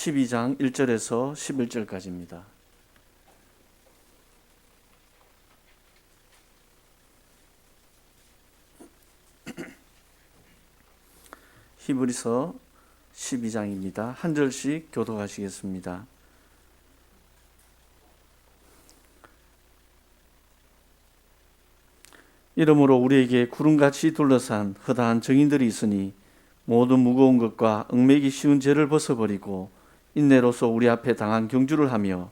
12장 1절에서 11절까지입니다. 히브리서 12장입니다. 한 절씩 교독하시겠습니다. 이러므로 우리에게 구름같이 둘러싼 허다한 증인들이 있으니 모든 무거운 것과 얽매기 쉬운 죄를 벗어버리고 인내로서 우리 앞에 당한 경주를 하며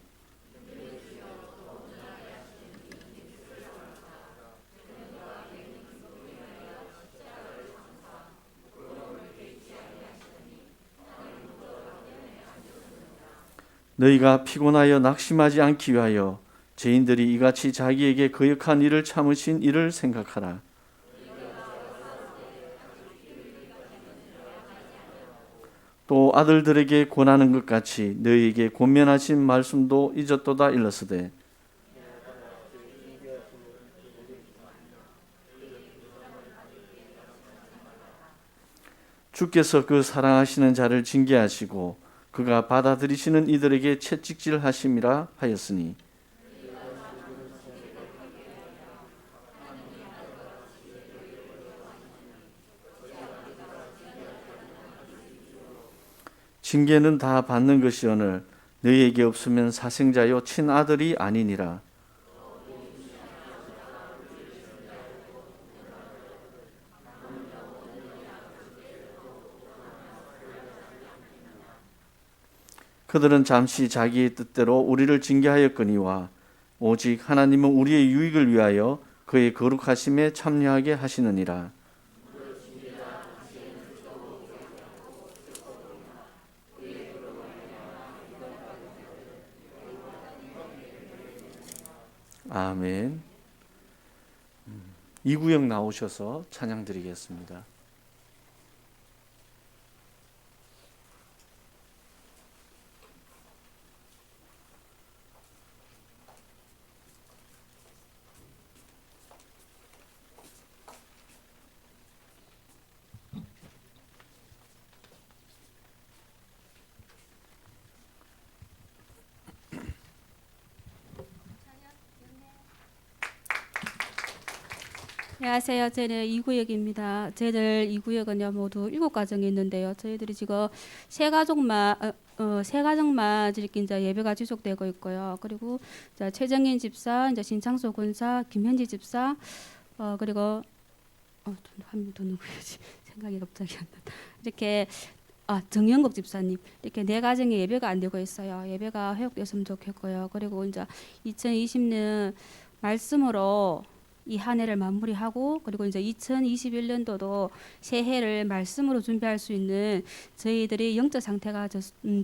너희가 피곤하여 낙심하지 않기 위하여 죄인들이 이같이 자기에게 거역한 일을 참으신 이를 생각하라. 또 아들들에게 권하는 것 같이 너희에게 권면하신 말씀도 잊었도다 일렀으되 주께서 그 사랑하시는 자를 징계하시고 그가 받아들이시는 이들에게 채찍질하심이라 하였으니 징계는 다 받는 것이오늘 너희에게 없으면 사생자요 친아들이 아니니라. 그들은 잠시 자기의 뜻대로 우리를 징계하였거니와 오직 하나님은 우리의 유익을 위하여 그의 거룩하심에 참여하게 하시느니라. 아멘. 이구영 나오셔서 찬양 드리겠습니다. 안녕하세요. 저는 이구역입니다. 저희들 이구역은요 모두 7가정이 있는데요. 저희들이 지금 세 가정만 이렇게 이제 예배가 지속되고 있고요. 그리고 이제 최정인 집사, 이제 신창소 군사, 김현지 집사, 그리고 한 명 더 누구였지? 생각이 갑자기 안 나. 이렇게 정영국 집사님 이렇게 네 가정이 예배가 안 되고 있어요. 예배가 회복됐으면 좋겠고요. 그리고 이제 2020년 말씀으로 이 한 해를 마무리하고 그리고 이제 2021년도도 새해를 말씀으로 준비할 수 있는 저희들이 영적 상태가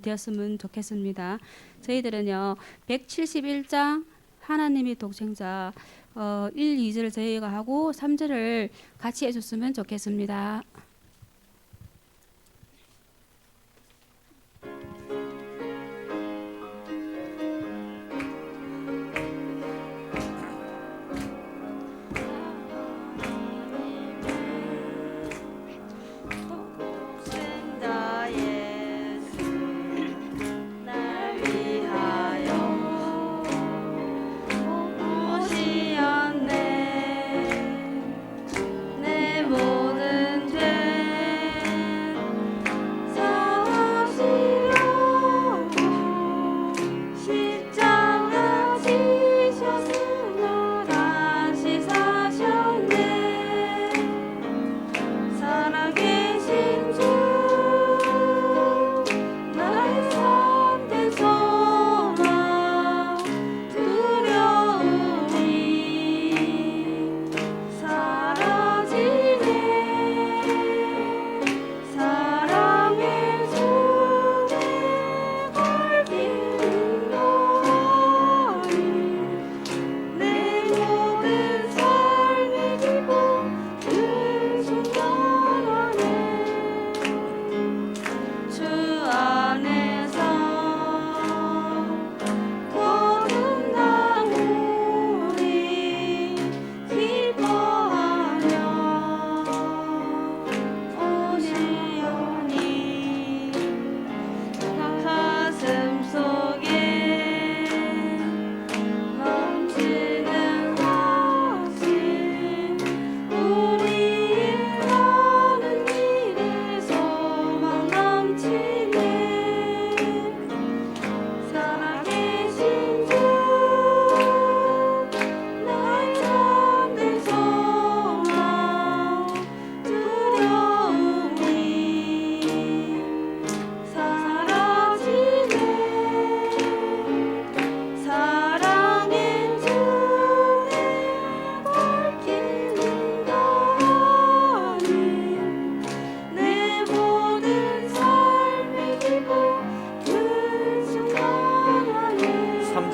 되었으면 좋겠습니다. 저희들은요 171장 하나님이 독생자 1, 2절을 저희가 하고 3절을 같이 해줬으면 좋겠습니다. 내 모든 죄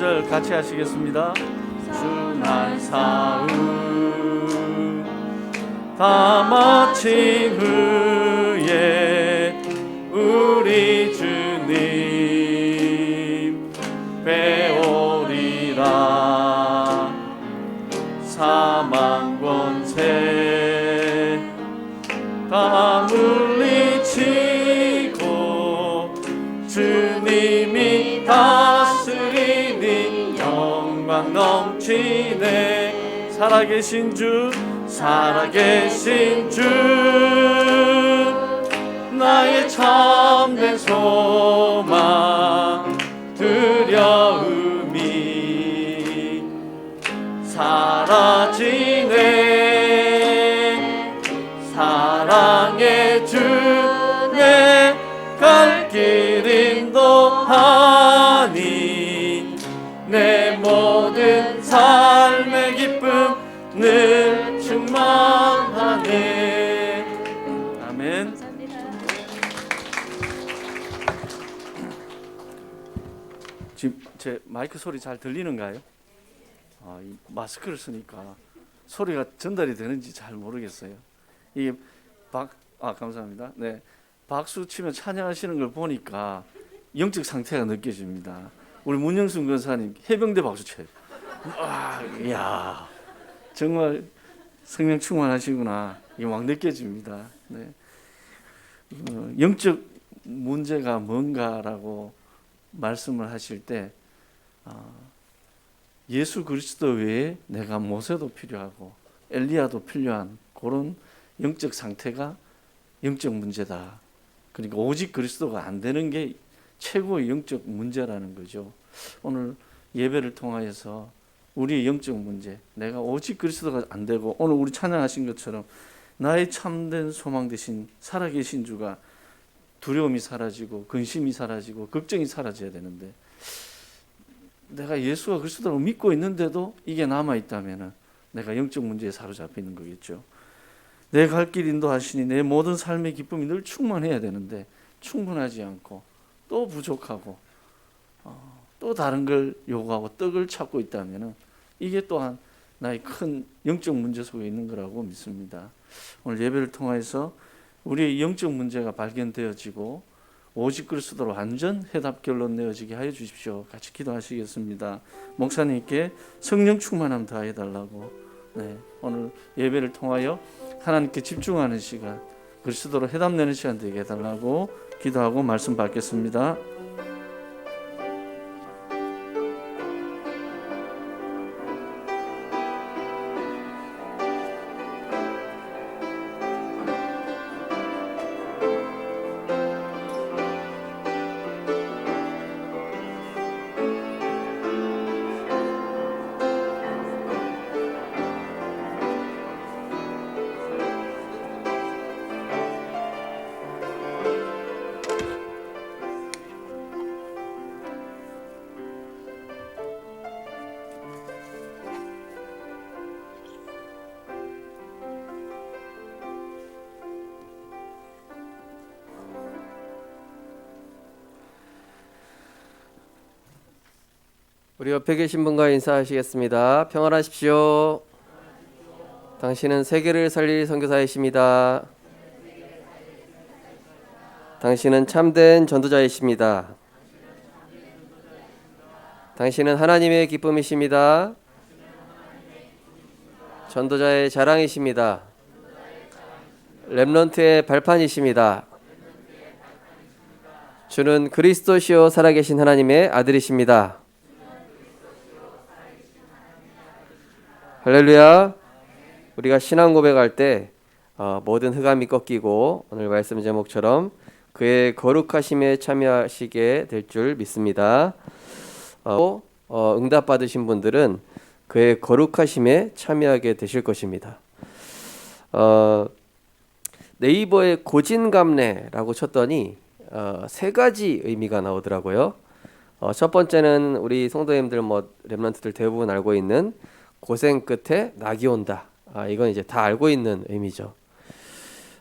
3절 같이 하시겠습니다. 순한 사움 다 마친 후에 우리 주님 배우리라. 사망 권세 다 물리치고 주님이 다스리니 영광 넘치네. 살아계신 주 살아계신 주 나의 참된 소망 두려움이 사라지네. 사랑의 주 내 갈 길 인도하니 내 모든 삶의 기쁨 늘 충만하네. 아멘. 감사합니다. 지금 제 마이크 소리 잘 들리는가요? 이 마스크를 쓰니까 소리가 전달이 되는지 잘 모르겠어요. 이게 감사합니다. 네, 박수 치며 찬양하시는 걸 보니까 영적 상태가 느껴집니다. 우리 문영순 권사님 해병대 박수 쳐요. 이야, 정말 성령 충만하시구나. 이게 막 느껴집니다. 네. 영적 문제가 뭔가라고 말씀을 하실 때 예수 그리스도 외에 내가 모세도 필요하고 엘리야도 필요한 그런 영적 상태가 영적 문제다. 그러니까 오직 그리스도가 안 되는 게 최고의 영적 문제라는 거죠. 오늘 예배를 통하여서 우리의 영적 문제, 내가 오직 그리스도가 안 되고 오늘 우리 찬양하신 것처럼 나의 참된 소망 대신 살아계신 주가 두려움이 사라지고 근심이 사라지고 걱정이 사라져야 되는데 내가 예수가 그리스도를 믿고 있는데도 이게 남아있다면 내가 영적 문제에 사로잡혀 있는 거겠죠. 내 갈 길 인도하시니 내 모든 삶의 기쁨이 늘 충만해야 되는데 충분하지 않고 또 부족하고 또 다른 걸 요구하고 떡을 찾고 있다면 이게 또한 나의 큰 영적 문제 속에 있는 거라고 믿습니다. 오늘 예배를 통해서 우리의 영적 문제가 발견되어지고 오직 그리스도로 완전 해답 결론 내어지게 하여 주십시오. 같이 기도하시겠습니다. 목사님께 성령 충만함 다 해달라고. 네, 오늘 예배를 통하여 하나님께 집중하는 시간, 그리스도로 해답 내는 시간 되게 해달라고 기도하고 말씀 받겠습니다. 우리 옆에 계신 분과 인사하시겠습니다. 평안하십시오. 당신은 세계를 살릴 선교사이십니다. 당신은 참된 전도자이십니다. 당신은 하나님의 기쁨이십니다. 전도자의 자랑이십니다. 렘넌트의 발판이십니다. 주는 그리스도시요 살아계신 하나님의 아들이십니다. 할렐루야. 우리가 신앙 고백할 때 모든 흑암이 꺾이고 오늘 말씀 제목처럼 그의 거룩하심에 참여하시게 될 줄 믿습니다. 응답 받으신 분들은 그의 거룩하심에 참여하게 되실 것입니다. 네이버에 고진감래라고 쳤더니 세 가지 의미가 나오더라고요. 첫 번째는 우리 성도님들 렘넌트들 대부분 알고 있는 고생 끝에 낙이 온다. 이건 이제 다 알고 있는 의미죠.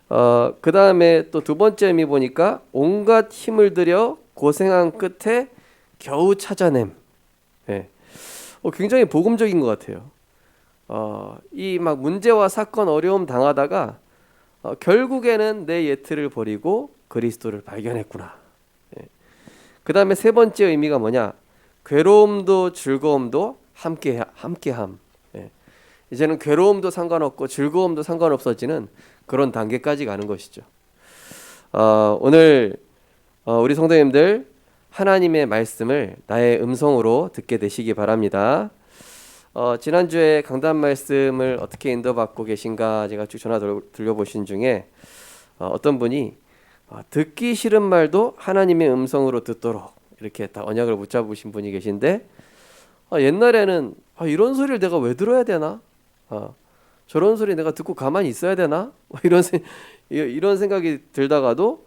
그 다음에 또 두 번째 의미 보니까 온갖 힘을 들여 고생한 끝에 겨우 찾아냄. 예. 굉장히 복음적인 것 같아요. 이 막 문제와 사건 어려움 당하다가 결국에는 내 예틀을 버리고 그리스도를 발견했구나. 예. 그 다음에 세 번째 의미가 뭐냐? 괴로움도 즐거움도 함께함. 예. 이제는 괴로움도 상관없고 즐거움도 상관없어지는 그런 단계까지 가는 것이죠. 오늘 우리 성도님들 하나님의 말씀을 나의 음성으로 듣게 되시기 바랍니다. 지난주에 강단 말씀을 어떻게 인도받고 계신가 제가 쭉 전화 들려보신 중에 어떤 분이 듣기 싫은 말도 하나님의 음성으로 듣도록 이렇게 딱 언약을 붙잡으신 분이 계신데 옛날에는 이런 소리를 내가 왜 들어야 되나? 저런 소리 내가 듣고 가만히 있어야 되나? 이런 생각이 들다가도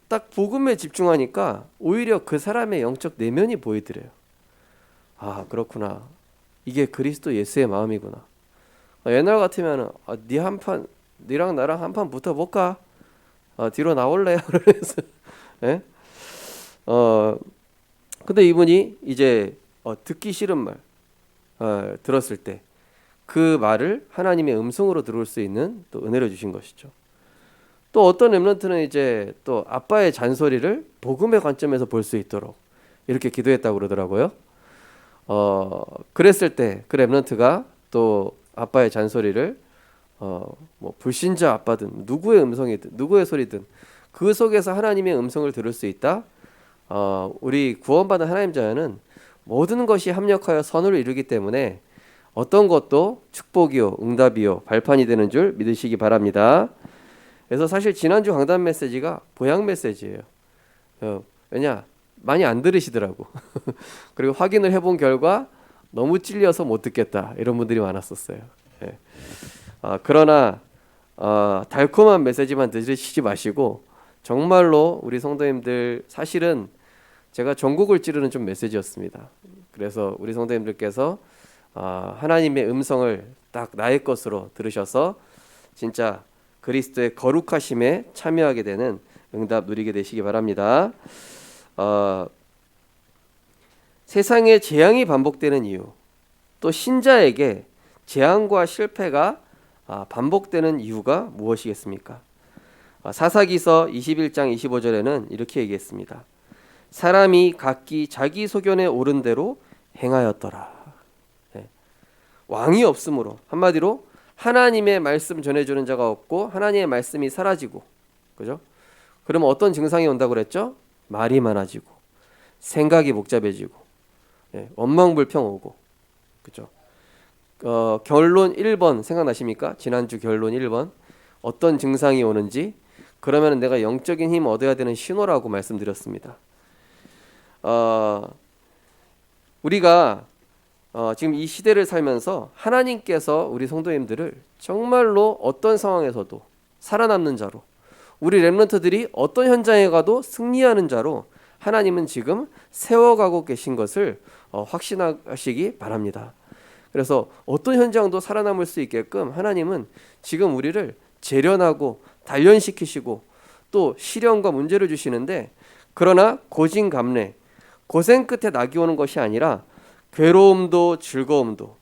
딱 복음에 집중하니까 오히려 그 사람의 영적 내면이 보이더래요. 그렇구나. 이게 그리스도 예수의 마음이구나. 옛날 같으면은 니랑 나랑 한 판 붙어볼까? 뒤로 나올래? 그래서 예? 근데 이분이 이제 듣기 싫은 말 들었을 때 그 말을 하나님의 음성으로 들을 수 있는 또 은혜를 주신 것이죠. 또 어떤 렘넌트는 이제 또 아빠의 잔소리를 복음의 관점에서 볼 수 있도록 이렇게 기도했다고 그러더라고요. 그랬을 때 그 렘넌트가 또 아빠의 잔소리를 뭐 불신자 아빠든 누구의 음성이든 누구의 소리든 그 속에서 하나님의 음성을 들을 수 있다. 우리 구원받은 하나님 자녀는 모든 것이 합력하여 선을 이루기 때문에 어떤 것도 축복이요 응답이요 발판이 되는 줄 믿으시기 바랍니다. 그래서 사실 지난주 강단 메시지가 보양 메시지예요. 왜냐? 많이 안 들으시더라고. 그리고 확인을 해본 결과 너무 찔려서 못 듣겠다 이런 분들이 많았었어요. 예. 그러나 달콤한 메시지만 들으시지 마시고 정말로 우리 성도님들 사실은 제가 전국을 찌르는 좀 메시지였습니다. 그래서 우리 성도님들께서 하나님의 음성을 딱 나의 것으로 들으셔서 진짜 그리스도의 거룩하심에 참여하게 되는 응답 누리게 되시기 바랍니다. 세상에 재앙이 반복되는 이유, 또 신자에게 재앙과 실패가 반복되는 이유가 무엇이겠습니까? 사사기서 21장 25절에는 이렇게 얘기했습니다. 사람이 각기 자기 소견에 옳은 대로 행하였더라. 네. 왕이 없으므로 한마디로 하나님의 말씀 전해주는 자가 없고 하나님의 말씀이 사라지고, 그죠? 그러면 어떤 증상이 온다고 그랬죠? 말이 많아지고 생각이 복잡해지고 원망불평 오고, 그죠? 결론 1번 생각나십니까? 지난주 결론 1번 어떤 증상이 오는지 그러면 내가 영적인 힘 얻어야 되는 신호라고 말씀드렸습니다. 우리가 지금 이 시대를 살면서 하나님께서 우리 성도님들을 정말로 어떤 상황에서도 살아남는 자로, 우리 렘넌트들이 어떤 현장에 가도 승리하는 자로 하나님은 지금 세워가고 계신 것을 확신하시기 바랍니다. 그래서 어떤 현장도 살아남을 수 있게끔 하나님은 지금 우리를 재련하고 단련시키시고 또 시련과 문제를 주시는데, 그러나 고진감래, 고생 끝에 낙이 오는 것이 아니라 괴로움도 즐거움도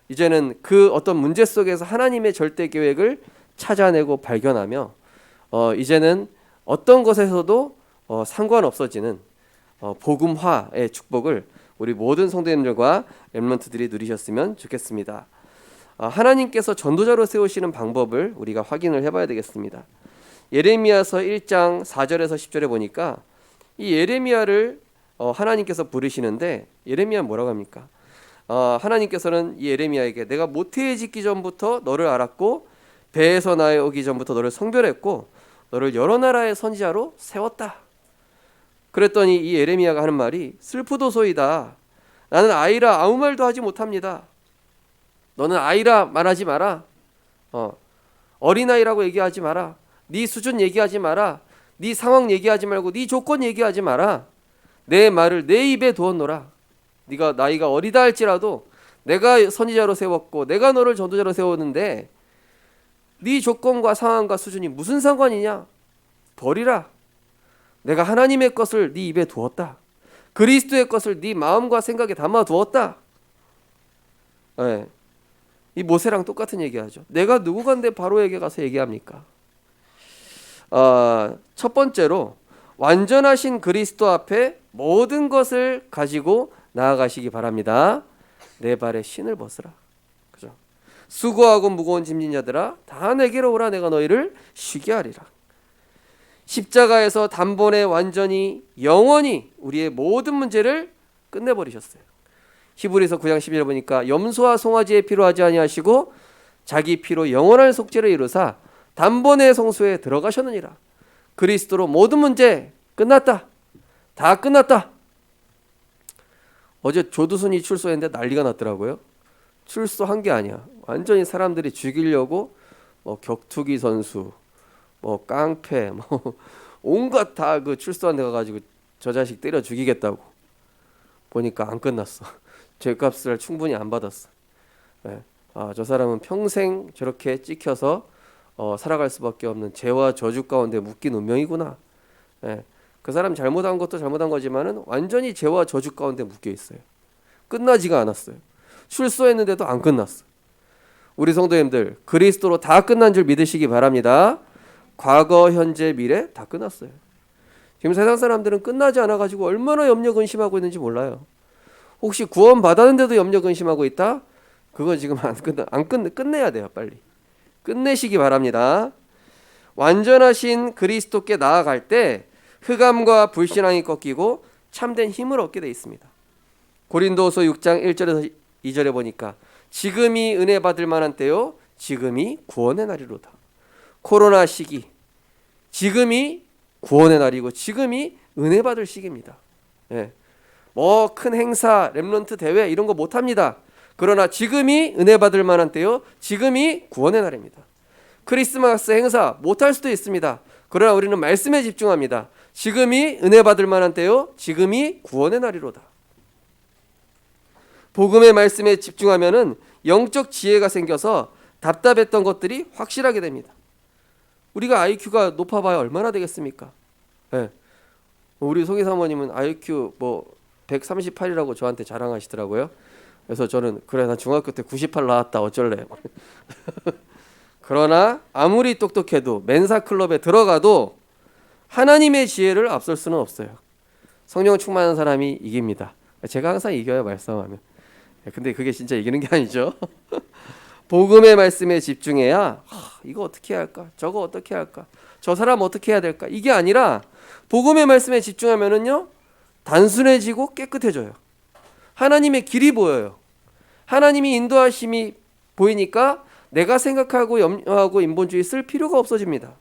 이제는 그 어떤 문제 속에서 하나님의 절대 계획을 찾아내고 발견하며 이제는 어떤 것에서도 상관없어지는 복음화의 축복을 우리 모든 성도님들과 렘넌트들이 누리셨으면 좋겠습니다. 하나님께서 전도자로 세우시는 방법을 우리가 확인을 해봐야 되겠습니다. 예레미야서 1장 4절에서 10절에 보니까 이 예레미야를 하나님께서 부르시는데, 예레미야 뭐라고 합니까? 하나님께서는 이 예레미야에게 내가 모태에 짓기 전부터 너를 알았고 배에서 나에 오기 전부터 너를 성별했고 너를 여러 나라의 선지자로 세웠다. 그랬더니 이 예레미야가 하는 말이 슬프도소이다. 나는 아이라 아무 말도 하지 못합니다. 너는 아이라 말하지 마라. 어린아이라고 얘기하지 마라. 네 수준 얘기하지 마라. 네 상황 얘기하지 말고 네 조건 얘기하지 마라. 내 말을 내 입에 두었노라. 네가 나이가 어리다 할지라도 내가 선지자로 세웠고 내가 너를 전도자로 세웠는데 네 조건과 상황과 수준이 무슨 상관이냐? 버리라. 내가 하나님의 것을 네 입에 두었다. 그리스도의 것을 네 마음과 생각에 담아 두었다. 예. 이 모세랑 똑같은 얘기하죠. 내가 누구간데 바로에게 가서 얘기합니까? 첫 번째로 완전하신 그리스도 앞에 모든 것을 가지고 나아가시기 바랍니다. 내 발에 신을 벗으라. 그죠? 수고하고 무거운 짐진 자들아 다 내게로 오라. 내가 너희를 쉬게 하리라. 십자가에서 단번에 완전히 영원히 우리의 모든 문제를 끝내버리셨어요. 히브리서 9장 11절 보니까 염소와 송아지의 피로 하지 아니하시고 자기 피로 영원한 속죄를 이루사 단번에 성소에 들어가셨느니라. 그리스도로 모든 문제 끝났다. 다 끝났다. 어제 조두순이 출소했는데 난리가 났더라고요. 출소한 게 아니야. 완전히 사람들이 죽이려고 뭐 격투기 선수, 뭐 깡패, 뭐 온갖 다 그 출소한 데 가가지고 저 자식 때려 죽이겠다고. 보니까 안 끝났어. 죄값을 충분히 안 받았어. 네. 저 사람은 평생 저렇게 찍혀서 살아갈 수밖에 없는 죄와 저주 가운데 묶인 운명이구나. 네. 그 사람 잘못한 것도 잘못한 거지만은 완전히 죄와 저주 가운데 묶여 있어요. 끝나지가 않았어요. 출소했는데도 안 끝났어. 우리 성도님들 그리스도로 다 끝난 줄 믿으시기 바랍니다. 과거, 현재, 미래 다 끝났어요. 지금 세상 사람들은 끝나지 않아 가지고 얼마나 염려 근심하고 있는지 몰라요. 혹시 구원 받았는데도 염려 근심하고 있다? 그거 지금 끝내야 돼요. 빨리 끝내시기 바랍니다. 완전하신 그리스도께 나아갈 때 흑암과 불신앙이 꺾이고 참된 힘을 얻게 돼 있습니다. 고린도서 6장 1절에서 2절에 보니까 지금이 은혜 받을 만한 때요 지금이 구원의 날이로다. 코로나 시기 지금이 구원의 날이고 지금이 은혜 받을 시기입니다. 예. 뭐 큰 행사, 렘넌트 대회 이런 거 못합니다. 그러나 지금이 은혜 받을 만한 때요 지금이 구원의 날입니다. 크리스마스 행사 못할 수도 있습니다. 그러나 우리는 말씀에 집중합니다. 지금이 은혜 받을 만한 때요 지금이 구원의 날이로다. 복음의 말씀에 집중하면은 영적 지혜가 생겨서 답답했던 것들이 확실하게 됩니다. 우리가 IQ가 높아봐야 얼마나 되겠습니까? 네. 우리 송희 사모님은 IQ 뭐 138이라고 저한테 자랑하시더라고요. 그래서 저는 그래 나 중학교 때 98 나왔다 어쩔래. 그러나 아무리 똑똑해도 멘사 클럽에 들어가도 하나님의 지혜를 앞설 수는 없어요. 성령 충만한 사람이 이깁니다. 제가 항상 이겨요 말씀하면. 근데 그게 진짜 이기는 게 아니죠. 복음의 말씀에 집중해야 이거 어떻게 해야 할까? 저거 어떻게 해야 할까? 저 사람 어떻게 해야 될까? 이게 아니라 복음의 말씀에 집중하면은요 단순해지고 깨끗해져요. 하나님의 길이 보여요. 하나님이 인도하심이 보이니까 내가 생각하고 염려하고 인본주의 쓸 필요가 없어집니다.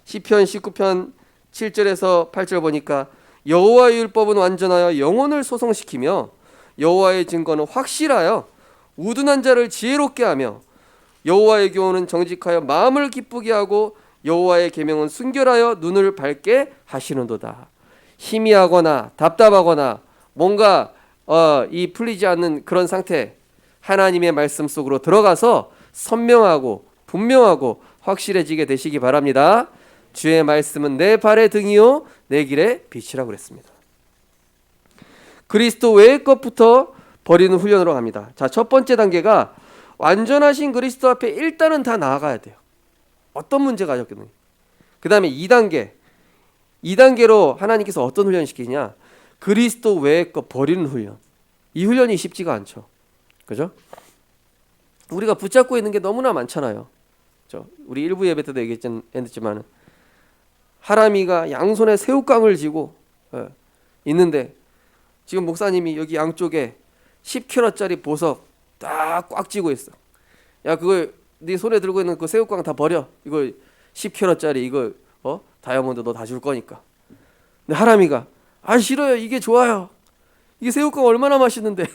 시편 19편 7절에서 8절 보니까 여호와의 율법은 완전하여 영혼을 소성시키며 여호와의 증거는 확실하여 우둔한 자를 지혜롭게 하며 여호와의 교훈은 정직하여 마음을 기쁘게 하고 여호와의 계명은 순결하여 눈을 밝게 하시는도다. 희미하거나 답답하거나 뭔가 이 풀리지 않는 그런 상태 하나님의 말씀 속으로 들어가서 선명하고 분명하고 확실해지게 되시기 바랍니다. 주의 말씀은 내 발의 등이요 내 길의 빛이라고 그랬습니다. 그리스도 외의 것부터 버리는 훈련으로 갑니다. 자, 첫 번째 단계가 완전하신 그리스도 앞에 일단은 다 나아가야 돼요. 어떤 문제가 가졌겠느냐. 그 다음에 2단계로 하나님께서 어떤 훈련 시키냐. 그리스도 외의 것 버리는 훈련. 이 훈련이 쉽지가 않죠. 그죠? 우리가 붙잡고 있는 게 너무나 많잖아요. 우리 일부 예배 때도 얘기했지만 하람이가 양손에 새우깡을 쥐고 있는데 지금 목사님이 여기 양쪽에 10kg짜리 보석 딱 꽉 쥐고 있어. 야 그거 네 손에 들고 있는 그 새우깡 다 버려. 이거 10kg짜리 이거 다이아몬드 너 다 줄 거니까. 근데 하람이가 싫어요. 이게 좋아요. 이게 새우깡 얼마나 맛있는데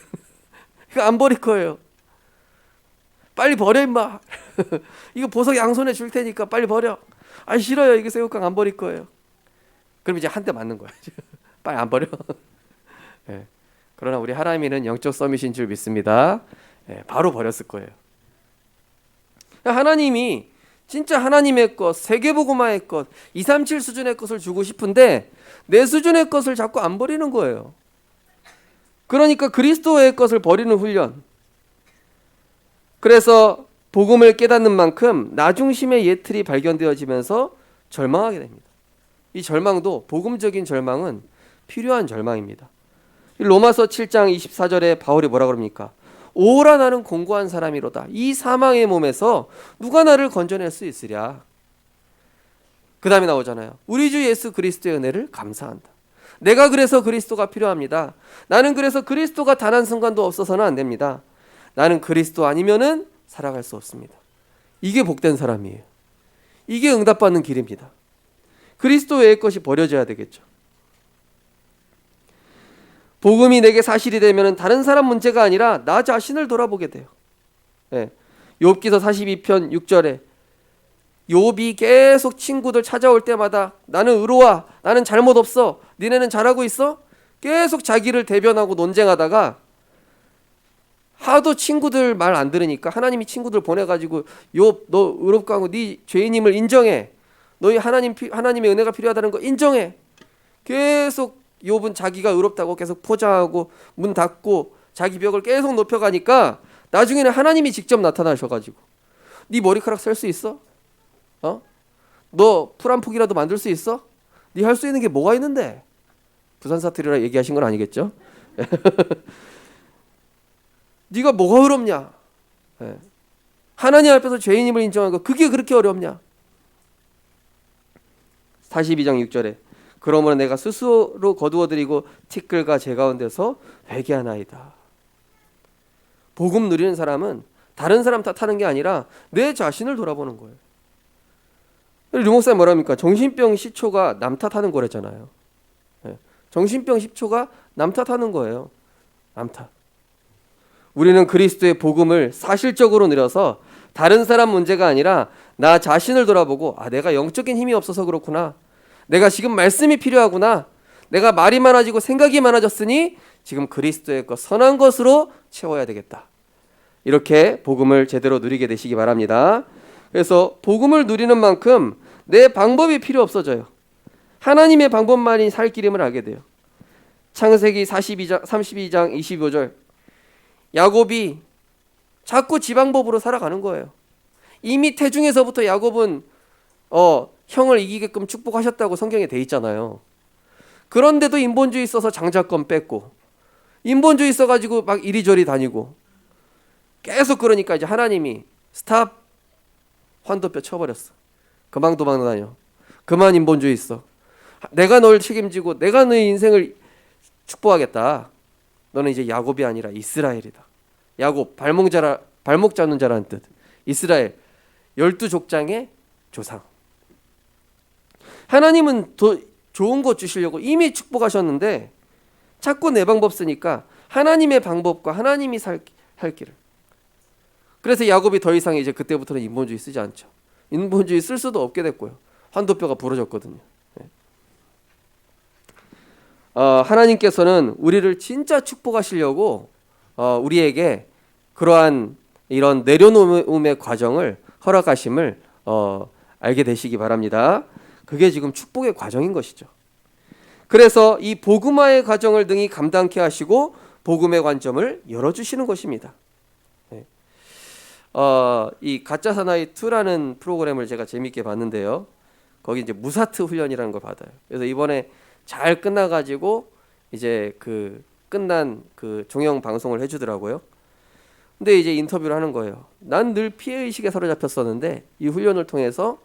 이거 안 버릴 거예요. 빨리 버려 임마. 이거 보석 양손에 줄 테니까 빨리 버려. 싫어요. 이게 새우깡 안 버릴 거예요. 그럼 이제 한 대 맞는 거야. 빨리 안 버려. 네. 그러나 우리 하람이는 영적 서밋인 줄 믿습니다. 네, 바로 버렸을 거예요. 하나님이 진짜 하나님의 것, 세계복음화의 것, 237 수준의 것을 주고 싶은데 내 수준의 것을 자꾸 안 버리는 거예요. 그러니까 그리스도의 것을 버리는 훈련. 그래서 복음을 깨닫는 만큼 나 중심의 예틀이 발견되어지면서 절망하게 됩니다. 이 절망도 복음적인 절망은 필요한 절망입니다. 로마서 7장 24절에 바울이 뭐라 그럽니까? 오라 나는 공고한 사람이로다. 이 사망의 몸에서 누가 나를 건져낼 수 있으랴. 그 다음에 나오잖아요. 우리 주 예수 그리스도의 은혜를 감사한다. 내가 그래서 그리스도가 필요합니다. 나는 그래서 그리스도가 단 한 순간도 없어서는 안 됩니다. 나는 그리스도 아니면은 살아갈 수 없습니다. 이게 복된 사람이에요. 이게 응답받는 길입니다. 그리스도 외의 것이 버려져야 되겠죠. 복음이 내게 사실이 되면 다른 사람 문제가 아니라 나 자신을 돌아보게 돼요. 예. 욥기서 42편 6절에 욥이 계속 친구들 찾아올 때마다 나는 의로와 나는 잘못 없어 니네는 잘하고 있어? 계속 자기를 대변하고 논쟁하다가 하도 친구들 말 안 들으니까 하나님이 친구들 보내가지고 욥 너 의롭고 하고 네 죄인임을 인정해. 너희 하나님의 은혜가 필요하다는 거 인정해. 계속 욥은 자기가 의롭다고 계속 포장하고 문 닫고 자기 벽을 계속 높여가니까 나중에는 하나님이 직접 나타나셔가지고 네 머리카락 셀 수 있어? 너 풀 한 폭이라도 만들 수 있어? 네 할 수 있는 게 뭐가 있는데? 부산 사투리라 얘기하신 건 아니겠죠? 네가 뭐가 어렵냐? 하나님 앞에서 죄인임을 인정하는 거 그게 그렇게 어렵냐? 42장 6절에 그러므로 내가 스스로 거두어드리고 티끌과 제 가운데서 회개하나이다. 복음 누리는 사람은 다른 사람 탓하는 게 아니라 내 자신을 돌아보는 거예요. 류 목사님 뭐랍니까? 정신병 시초가 남 탓하는 거랬잖아요. 정신병 시초가 남 탓하는 거예요. 남 탓. 우리는 그리스도의 복음을 사실적으로 누려서 다른 사람 문제가 아니라 나 자신을 돌아보고 내가 영적인 힘이 없어서 그렇구나. 내가 지금 말씀이 필요하구나. 내가 말이 많아지고 생각이 많아졌으니 지금 그리스도의 것 선한 것으로 채워야 되겠다. 이렇게 복음을 제대로 누리게 되시기 바랍니다. 그래서 복음을 누리는 만큼 내 방법이 필요 없어져요. 하나님의 방법만이 살 길임을 알게 돼요. 창세기 32장 25절 야곱이 자꾸 지 방법으로 살아가는 거예요. 이미 태중에서부터 야곱은 형을 이기게끔 축복하셨다고 성경에 돼 있잖아요. 그런데도 인본주의 있어서 장자권 뺏고 인본주의 있어가지고 막 이리저리 다니고 계속 그러니까 이제 하나님이 스탑 환도뼈 쳐버렸어. 그만 도망 다녀. 그만 인본주의 있어. 내가 널 책임지고 내가 너의 인생을 축복하겠다. 너는 이제 야곱이 아니라 이스라엘이다. 야곱 발목 잡는 자라는 뜻. 이스라엘 12족장의 조상. 하나님은 더 좋은 것 주시려고 이미 축복하셨는데 자꾸 내 방법 쓰니까 하나님의 방법과 하나님이 살 길을. 그래서 야곱이 더 이상 이제 그때부터는 인본주의 쓰지 않죠. 인본주의 쓸 수도 없게 됐고요. 환도뼈가 부러졌거든요. 하나님께서는 우리를 진짜 축복하시려고 우리에게 그러한 이런 내려놓음의 과정을 허락하심을 알게 되시기 바랍니다. 그게 지금 축복의 과정인 것이죠. 그래서 이 복음화의 과정을 능히 감당케 하시고 복음의 관점을 열어주시는 것입니다. 이 가짜 사나이 2라는 프로그램을 제가 재밌게 봤는데요. 거기 이제 무사트 훈련이라는 걸 받아요. 그래서 이번에 잘 끝나가지고 이제 그 끝난 그 종영 방송을 해주더라고요. 근데 이제 인터뷰를 하는 거예요. 난 늘 피해의식에 사로잡혔었는데 이 훈련을 통해서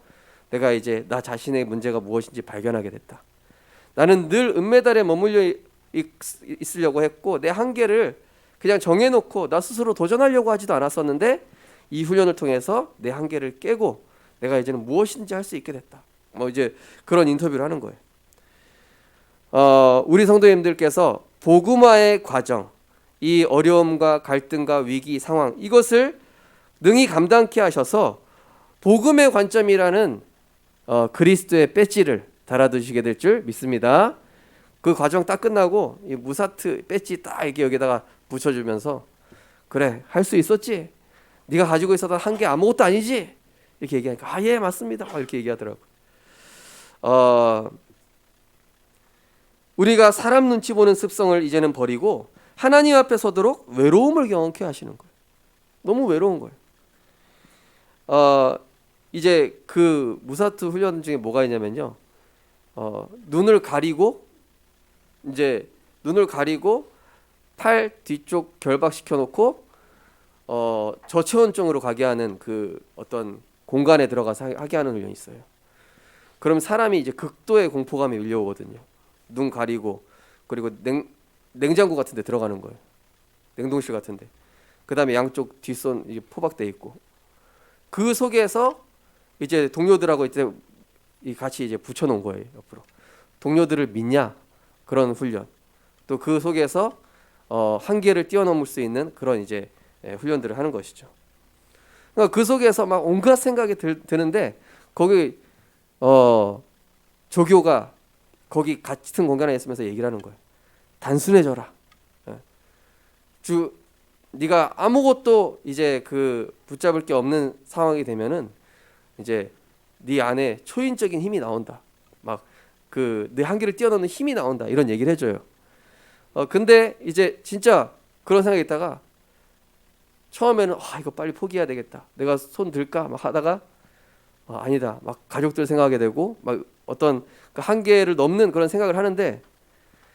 내가 이제 나 자신의 문제가 무엇인지 발견하게 됐다. 나는 늘 은메달에 머물러 있으려고 했고 내 한계를 그냥 정해놓고 나 스스로 도전하려고 하지도 않았었는데 이 훈련을 통해서 내 한계를 깨고 내가 이제는 무엇인지 할 수 있게 됐다. 뭐 이제 그런 인터뷰를 하는 거예요. 우리 성도님들께서 복음화의 과정, 이 어려움과 갈등과 위기 상황 이것을 능히 감당케 하셔서 복음의 관점이라는 그리스도의 배지를 달아두시게 될 줄 믿습니다. 그 과정 딱 끝나고 이 무사트 배지 딱 이렇게 여기다가 붙여주면서 그래 할 수 있었지? 네가 가지고 있었던 한계 아무것도 아니지? 이렇게 얘기하니까 예 맞습니다 이렇게 얘기하더라고요. 우리가 사람 눈치 보는 습성을 이제는 버리고 하나님 앞에 서도록 외로움을 경험케 하시는 거예요. 너무 외로운 거예요. 이제 그 무사트 훈련 중에 뭐가 있냐면요. 눈을 가리고 이제 눈을 가리고 팔 뒤쪽 결박시켜 놓고 저체온증으로 가게 하는 그 어떤 공간에 들어가서 하게 하는 훈련이 있어요. 그럼 사람이 이제 극도의 공포감에 밀려오거든요. 눈 가리고 그리고 냉장고 같은 데 들어가는 거예요. 냉동실 같은 데. 그다음에 양쪽 뒷손 이게 포박돼 있고. 그 속에서 이제 동료들하고 이제 같이 이제 붙여 놓은 거예요, 옆으로. 동료들을 믿냐? 그런 훈련. 또 그 속에서 한계를 뛰어넘을 수 있는 그런 이제 훈련들을 하는 것이죠. 그러니까 그 속에서 막 온갖 생각이 드는데 거기 조교가 거기 같은 공간에 있으면서 얘기를 하는 거예요. 단순해져라. 네가 아무것도 이제 그 붙잡을 게 없는 상황이 되면은 이제 네 안에 초인적인 힘이 나온다. 막 그 내 한계를 뛰어넘는 힘이 나온다. 이런 얘기를 해줘요. 근데 이제 진짜 그런 생각이 있다가 처음에는 이거 빨리 포기해야 되겠다. 내가 손 들까 막 하다가 아니다. 막 가족들 생각하게 되고 막 어떤 그 한계를 넘는 그런 생각을 하는데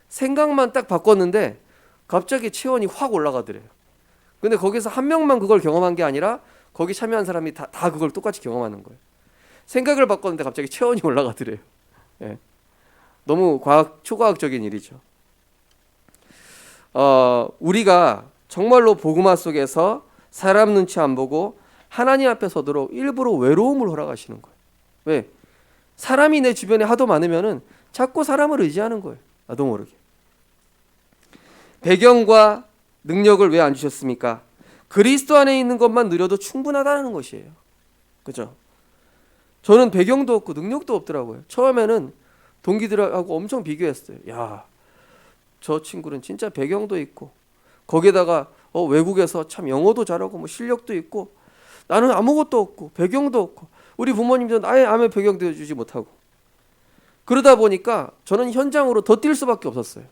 생각만 딱 바꿨는데 갑자기 체온이 확 올라가더래요. 근데 거기서 한 명만 그걸 경험한 게 아니라 거기 참여한 사람이 다 그걸 똑같이 경험하는 거예요. 생각을 바꿨는데 갑자기 체온이 올라가더래요. 예. 너무 초과학적인 일이죠. 우리가 정말로 복음화 속에서 사람 눈치 안 보고 하나님 앞에 서도록 일부러 외로움을 허락하시는 거예요. 왜? 사람이 내 주변에 하도 많으면은 자꾸 사람을 의지하는 거예요. 나도 모르게. 배경과 능력을 왜 안 주셨습니까? 그리스도 안에 있는 것만 누려도 충분하다는 것이에요. 그죠? 저는 배경도 없고 능력도 없더라고요. 처음에는 동기들하고 엄청 비교했어요. 야, 저 친구는 진짜 배경도 있고 거기에다가 외국에서 참 영어도 잘하고 뭐 실력도 있고 나는 아무것도 없고 배경도 없고 우리 부모님도 아예 아무 배경도 주지 못하고 그러다 보니까 저는 현장으로 더 뛸 수밖에 없었어요.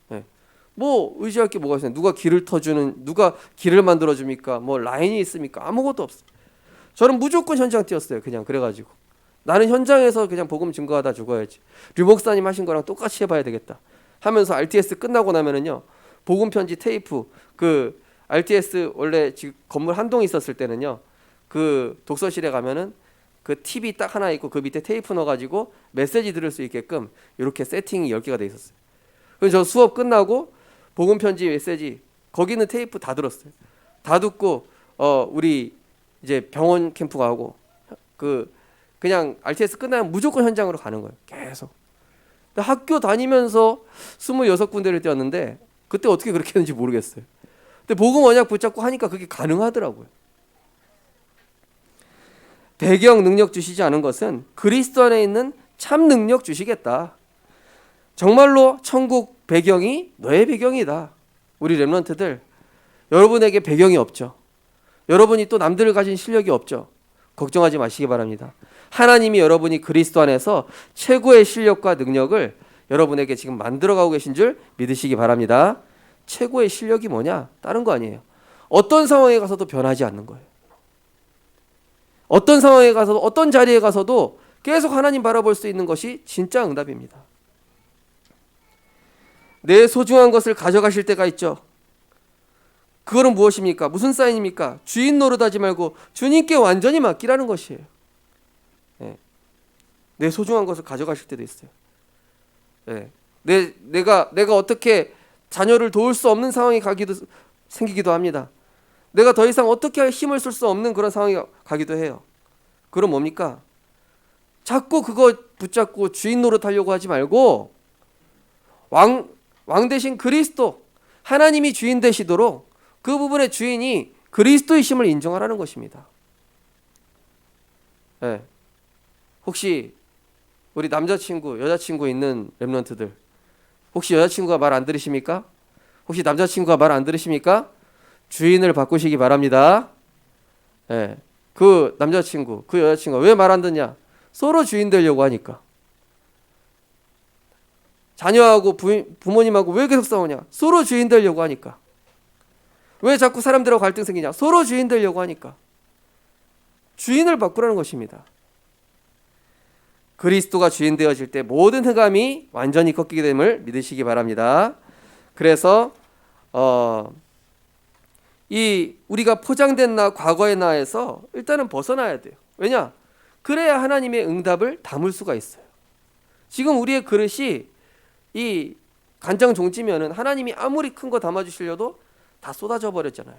네. 뭐 의지할 게 뭐가 있어요? 누가 길을 터주는 누가 길을 만들어 줍니까? 뭐 라인이 있습니까? 아무것도 없어요. 저는 무조건 현장 뛰었어요. 그냥 그래가지고 나는 현장에서 그냥 복음 증거하다 죽어야지. 류 목사님 하신 거랑 똑같이 해봐야 되겠다 하면서 RTS 끝나고 나면은요 복음 편지 테이프 그 RTS 원래 지금 건물 한 동 있었을 때는요 그 독서실에 가면은 그 TV 딱 하나 있고 그 밑에 테이프 넣어가지고 메시지 들을 수 있게끔 이렇게 세팅이 10개가 돼 있었어요. 그래서 저 수업 끝나고 복음 편지 메시지 거기 있는 테이프 다 들었어요. 다 듣고 우리 이제 병원 캠프 가고 그냥 RTS 끝나면 무조건 현장으로 가는 거예요. 계속. 학교 다니면서 26군데를 뛰었는데 그때 어떻게 그렇게 했는지 모르겠어요. 근데 복음 언약 붙잡고 하니까 그게 가능하더라고요. 배경 능력 주시지 않은 것은 그리스도 안에 있는 참 능력 주시겠다. 정말로 천국 배경이 너의 배경이다. 우리 렘넌트들 여러분에게 배경이 없죠. 여러분이 또 남들을 가진 실력이 없죠. 걱정하지 마시기 바랍니다. 하나님이 여러분이 그리스도 안에서 최고의 실력과 능력을 여러분에게 지금 만들어가고 계신 줄 믿으시기 바랍니다. 최고의 실력이 뭐냐? 다른 거 아니에요. 어떤 상황에 가서도 변하지 않는 거예요. 어떤 상황에 가서도 어떤 자리에 가서도 계속 하나님 바라볼 수 있는 것이 진짜 응답입니다. 내 소중한 것을 가져가실 때가 있죠. 그거는 무엇입니까? 무슨 사인입니까? 주인 노릇하지 말고 주님께 완전히 맡기라는 것이에요. 네. 내 소중한 것을 가져가실 때도 있어요. 네. 내가 어떻게 자녀를 도울 수 없는 상황이 생기기도 합니다. 내가 더 이상 어떻게 힘을 쓸 수 없는 그런 상황이 가기도 해요. 그럼 뭡니까? 자꾸 그거 붙잡고 주인 노릇하려고 하지 말고 왕 대신 그리스도 하나님이 주인 되시도록 그 부분의 주인이 그리스도이심을 인정하라는 것입니다. 네. 혹시 우리 남자친구, 여자친구 있는 렘넌트들 혹시 여자친구가 말 안 들으십니까? 혹시 남자친구가 말 안 들으십니까? 주인을 바꾸시기 바랍니다. 네. 그 남자친구, 그 여자친구가 왜 말 안 듣냐? 서로 주인 되려고 하니까. 자녀하고 부모님하고 왜 계속 싸우냐? 서로 주인 되려고 하니까. 왜 자꾸 사람들하고 갈등 생기냐? 서로 주인 되려고 하니까. 주인을 바꾸라는 것입니다. 그리스도가 주인 되어질 때 모든 흑암이 완전히 꺾이게 됨을 믿으시기 바랍니다. 그래서 이 우리가 포장된 나, 과거의 나에서 일단은 벗어나야 돼요. 왜냐? 그래야 하나님의 응답을 담을 수가 있어요. 지금 우리의 그릇이 이 간장 종지면은 하나님이 아무리 큰 거 담아주시려도 다 쏟아져 버렸잖아요.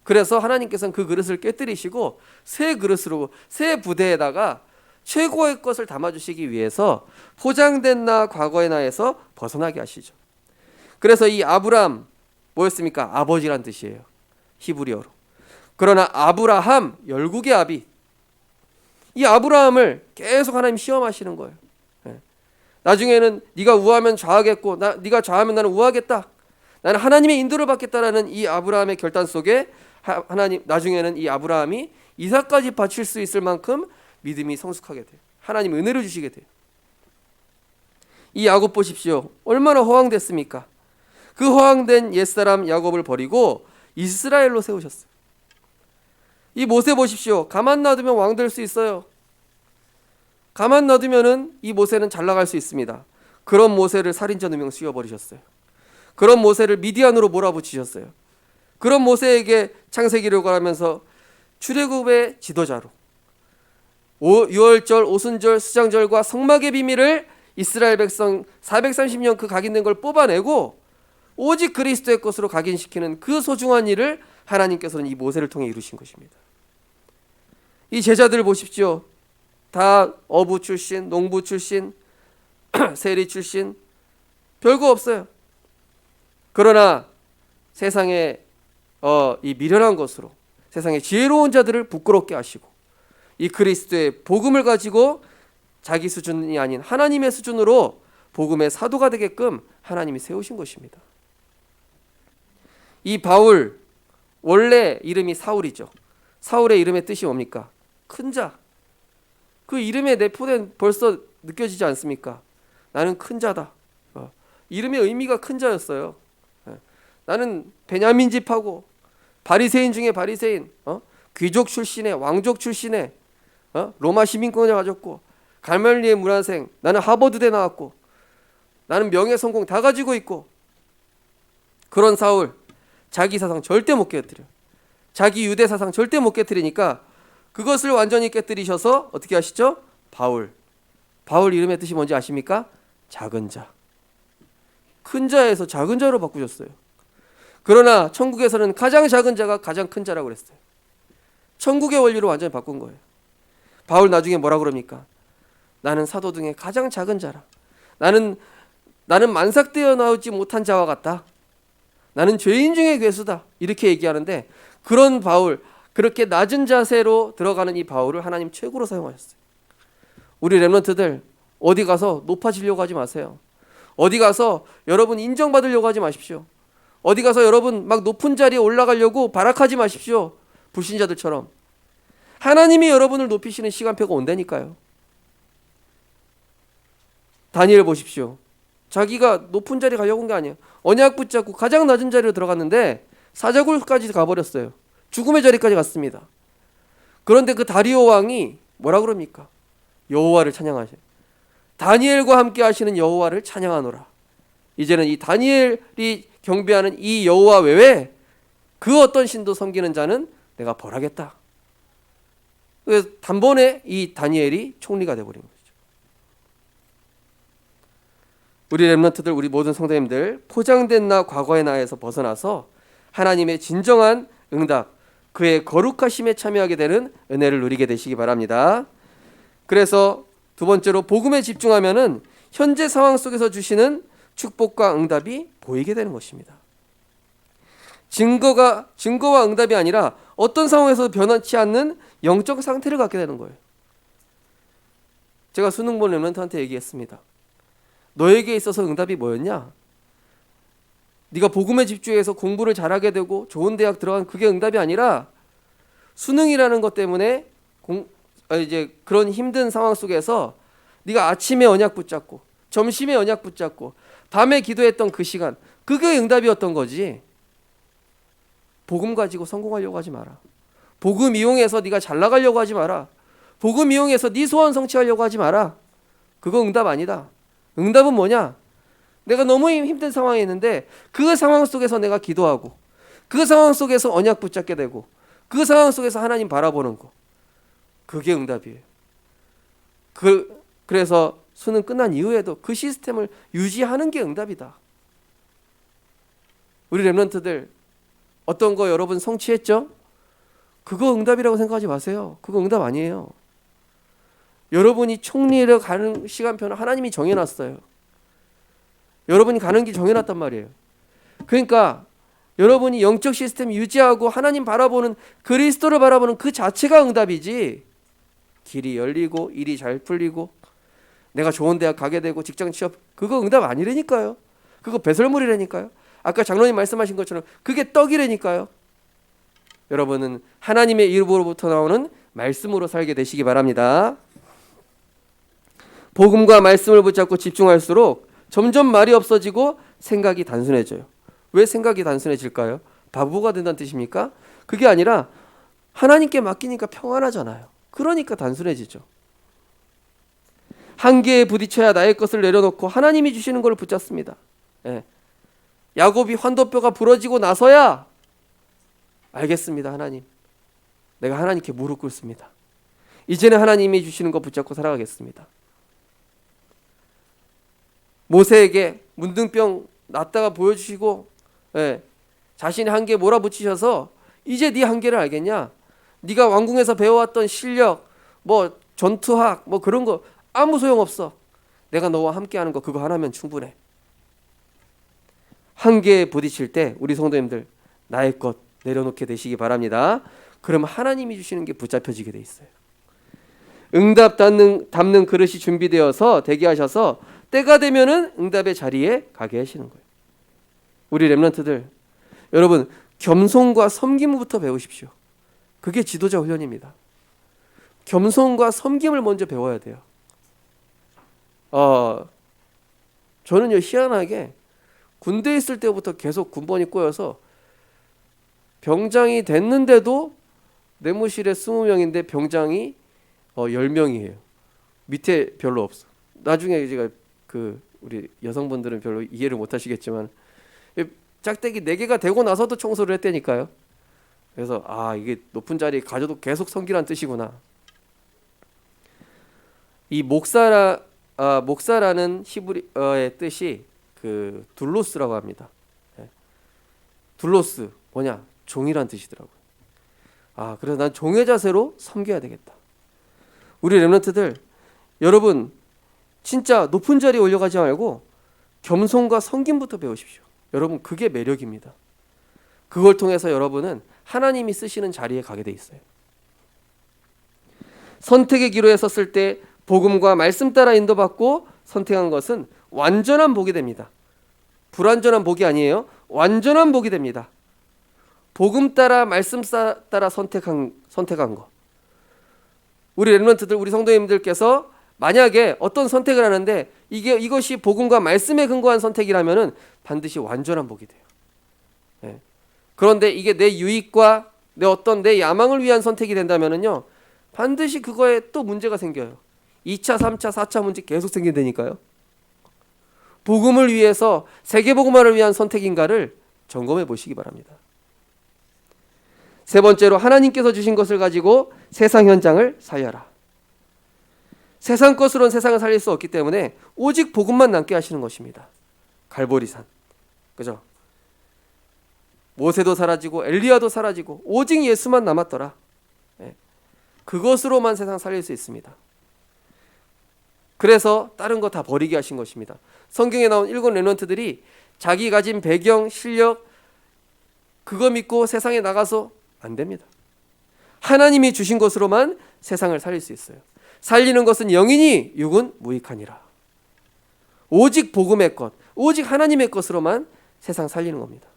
그래서 하나님께서는 그 그릇을 깨뜨리시고 새 그릇으로, 새 부대에다가 최고의 것을 담아주시기 위해서 포장된 나, 과거의 나에서 벗어나게 하시죠. 그래서 이 아브람 뭐였습니까? 아버지란 뜻이에요, 히브리어로. 그러나 아브라함, 열국의 아비, 이 아브라함을 계속 하나님 시험하시는 거예요. 나중에는 네가 우하면 좌하겠고 네가 좌하면 나는 우하겠다, 나는 하나님의 인도를 받겠다라는 이 아브라함의 결단 속에 하나님, 나중에는 이 아브라함이 이삭까지 바칠 수 있을 만큼 믿음이 성숙하게 돼요. 하나님 은혜를 주시게 돼요. 이 야곱 보십시오. 얼마나 허황됐습니까? 그 허황된 옛사람 야곱을 버리고 이스라엘로 세우셨어요. 이 모세 보십시오. 가만 놔두면 왕 될 수 있어요. 가만 놔두면은 이 모세는 잘 나갈 수 있습니다. 그런 모세를 살인자 2명 씌워버리셨어요. 그런 모세를 미디안으로 몰아붙이셨어요. 그런 모세에게 창세기록을 하면서 출애굽의 지도자로 유월절, 오순절, 수장절과 성막의 비밀을 이스라엘 백성 430년 그 각인된 걸 뽑아내고 오직 그리스도의 것으로 각인시키는 그 소중한 일을 하나님께서는 이 모세를 통해 이루신 것입니다. 이 제자들 보십시오. 다 어부 출신, 농부 출신, 세리 출신, 별거 없어요. 그러나 세상에 이 미련한 것으로 세상의 지혜로운 자들을 부끄럽게 하시고 이 그리스도의 복음을 가지고 자기 수준이 아닌 하나님의 수준으로 복음의 사도가 되게끔 하나님이 세우신 것입니다. 이 바울, 원래 이름이 사울이죠. 사울의 이름의 뜻이 뭡니까? 큰 자. 그 이름에 내포된 벌써 느껴지지 않습니까? 나는 큰 자다. 이름의 의미가 큰 자였어요. 나는 베냐민 집하고 바리새인 중에 바리새인, 귀족 출신의, 왕족 출신의, 로마 시민권을 가졌고 갈멜리의 문화생, 나는 하버드대 나왔고 나는 명예 성공 다 가지고 있고, 그런 사울 자기 사상 절대 못 깨뜨려. 자기 유대 사상 절대 못 깨뜨리니까 그것을 완전히 깨뜨리셔서 어떻게 하시죠? 바울 이름의 뜻이 뭔지 아십니까? 작은 자. 큰 자에서 작은 자로 바꾸셨어요. 그러나 천국에서는 가장 작은 자가 가장 큰 자라고 그랬어요. 천국의 원리로 완전히 바꾼 거예요. 바울 나중에 뭐라 그럽니까? 나는 사도 중에 가장 작은 자라. 나는 만삭되어 나오지 못한 자와 같다. 나는 죄인 중에 괴수다. 이렇게 얘기하는데, 그런 바울, 그렇게 낮은 자세로 들어가는 이 바울을 하나님 최고로 사용하셨어요. 우리 렘넌트들 어디 가서 높아지려고 하지 마세요. 어디 가서 여러분 인정받으려고 하지 마십시오. 어디 가서 여러분 막 높은 자리에 올라가려고 발악하지 마십시오. 불신자들처럼. 하나님이 여러분을 높이시는 시간표가 온다니까요. 다니엘 보십시오. 자기가 높은 자리에 가려고 온 게 아니에요. 언약 붙잡고 가장 낮은 자리로 들어갔는데 사자굴까지 가버렸어요. 죽음의 자리까지 갔습니다. 그런데 그 다리오 왕이 뭐라 그럽니까? 여호와를 찬양하셔요. 다니엘과 함께 하시는 여호와를 찬양하노라. 이제는 이 다니엘이 경배하는 이 여호와 외에 그 어떤 신도 섬기는 자는 내가 벌하겠다. 그래서 단번에 이 다니엘이 총리가 되어버린 거죠. 우리 렘넌트들, 우리 모든 성도님들, 포장된 나, 과거의 나에서 벗어나서 하나님의 진정한 응답, 그의 거룩하심에 참여하게 되는 은혜를 누리게 되시기 바랍니다. 그래서 두 번째로 복음에 집중하면은 현재 상황 속에서 주시는 축복과 응답이 보이게 되는 것입니다. 증거와 응답이 아니라 어떤 상황에서도 변하지 않는 영적 상태를 갖게 되는 거예요. 제가 수능 본 렘넌트한테 얘기했습니다. 너에게 있어서 응답이 뭐였냐? 네가 복음에 집중해서 공부를 잘하게 되고 좋은 대학 들어간 그게 응답이 아니라 수능이라는 것 때문에 이제 그런 힘든 상황 속에서 네가 아침에 언약 붙잡고 점심에 언약 붙잡고 밤에 기도했던 그 시간, 그게 응답이었던 거지. 복음 가지고 성공하려고 하지 마라. 복음 이용해서 네가 잘 나가려고 하지 마라. 복음 이용해서 네 소원 성취하려고 하지 마라. 그거 응답 아니다. 응답은 뭐냐? 내가 너무 힘든 상황에 있는데 그 상황 속에서 내가 기도하고 그 상황 속에서 언약 붙잡게 되고 그 상황 속에서 하나님 바라보는 거. 그게 응답이에요. 그래서 수능 끝난 이후에도 그 시스템을 유지하는 게 응답이다. 우리 렘넌트들 어떤 거 여러분 성취했죠? 그거 응답이라고 생각하지 마세요. 그거 응답 아니에요. 여러분이 총리를 가는 시간표는 하나님이 정해놨어요. 여러분이 가는 길 정해놨단 말이에요. 그러니까 여러분이 영적 시스템 유지하고 하나님 바라보는 그리스도를 바라보는 그 자체가 응답이지, 길이 열리고 일이 잘 풀리고 내가 좋은 대학 가게 되고 직장 취업, 그거 응답 아니라니까요. 그거 배설물이라니까요. 아까 장로님 말씀하신 것처럼 그게 떡이라니까요. 여러분은 하나님의 입으로부터 나오는 말씀으로 살게 되시기 바랍니다. 복음과 말씀을 붙잡고 집중할수록 점점 말이 없어지고 생각이 단순해져요. 왜 생각이 단순해질까요? 바보가 된다는 뜻입니까? 그게 아니라 하나님께 맡기니까 평안하잖아요. 그러니까 단순해지죠. 한계에 부딪혀야 나의 것을 내려놓고 하나님이 주시는 걸 붙잡습니다. 예. 야곱이 환도뼈가 부러지고 나서야 알겠습니다. 하나님, 내가 하나님께 무릎 꿇습니다. 이제는 하나님이 주시는 거 붙잡고 살아가겠습니다. 모세에게 문둥병 낫다가 보여주시고, 예, 자신의 한계에 몰아붙이셔서 이제 네 한계를 알겠냐? 네가 왕궁에서 배워왔던 실력, 뭐 전투학, 뭐 그런 거 아무 소용없어. 내가 너와 함께하는 거 그거 하나면 충분해. 한계에 부딪힐 때 우리 성도님들 나의 것 내려놓게 되시기 바랍니다. 그러면 하나님이 주시는 게 붙잡혀지게 돼 있어요. 응답 담는 그릇이 준비되어서 대기하셔서 때가 되면은 응답의 자리에 가게 하시는 거예요. 우리 렘넌트들, 여러분 겸손과 섬김부터 배우십시오. 그게 지도자 훈련입니다. 겸손과 섬김을 먼저 배워야 돼요. 저는요, 희한하게 군대에 있을 때부터 계속 군번이 꼬여서 병장이 됐는데도 내무실에 20명인데 병장이 10명이에요. 밑에 별로 없어. 나중에 제가 우리 여성분들은 별로 이해를 못 하시겠지만 짝대기 4개가 되고 나서도 청소를 했다니까요. 그래서 이게 높은 자리에 가져도 계속 섬기란 뜻이구나. 이 목사라는 히브리어의 뜻이 둘로스라고 합니다. 둘로스 뭐냐? 종이란 뜻이더라고요. 그래서 난 종의 자세로 섬겨야 되겠다. 우리 렘넌트들, 여러분 진짜 높은 자리에 올려가지 말고 겸손과 섬김부터 배우십시오. 여러분 그게 매력입니다. 그걸 통해서 여러분은 하나님이 쓰시는 자리에 가게 돼 있어요. 선택의 기로에 섰을 때 복음과 말씀 따라 인도받고 선택한 것은 완전한 복이 됩니다. 불완전한 복이 아니에요. 완전한 복이 됩니다. 복음 따라 말씀 따라 선택한 거. 우리 렘넌트들, 우리 성도님들께서 만약에 어떤 선택을 하는데 이것이 복음과 말씀에 근거한 선택이라면은 반드시 완전한 복이 돼요. 네. 그런데 이게 내 유익과 내 야망을 위한 선택이 된다면은요, 반드시 그거에 또 문제가 생겨요. 2차, 3차, 4차 문제 계속 생긴다니까요. 복음을 위해서, 세계복음화를 위한 선택인가를 점검해 보시기 바랍니다. 세 번째로, 하나님께서 주신 것을 가지고 세상 현장을 살려라. 세상 것으로는 세상을 살릴 수 없기 때문에 오직 복음만 남게 하시는 것입니다. 갈보리산, 그죠? 모세도 사라지고 엘리야도 사라지고 오직 예수만 남았더라. 그것으로만 세상 살릴 수 있습니다. 그래서 다른 거 다 버리게 하신 것입니다. 성경에 나온 7 렘넌트들이 자기 가진 배경, 실력 그거 믿고 세상에 나가서 안 됩니다. 하나님이 주신 것으로만 세상을 살릴 수 있어요. 살리는 것은 영이니 육은 무익하니라. 오직 복음의 것, 오직 하나님의 것으로만 세상 살리는 겁니다.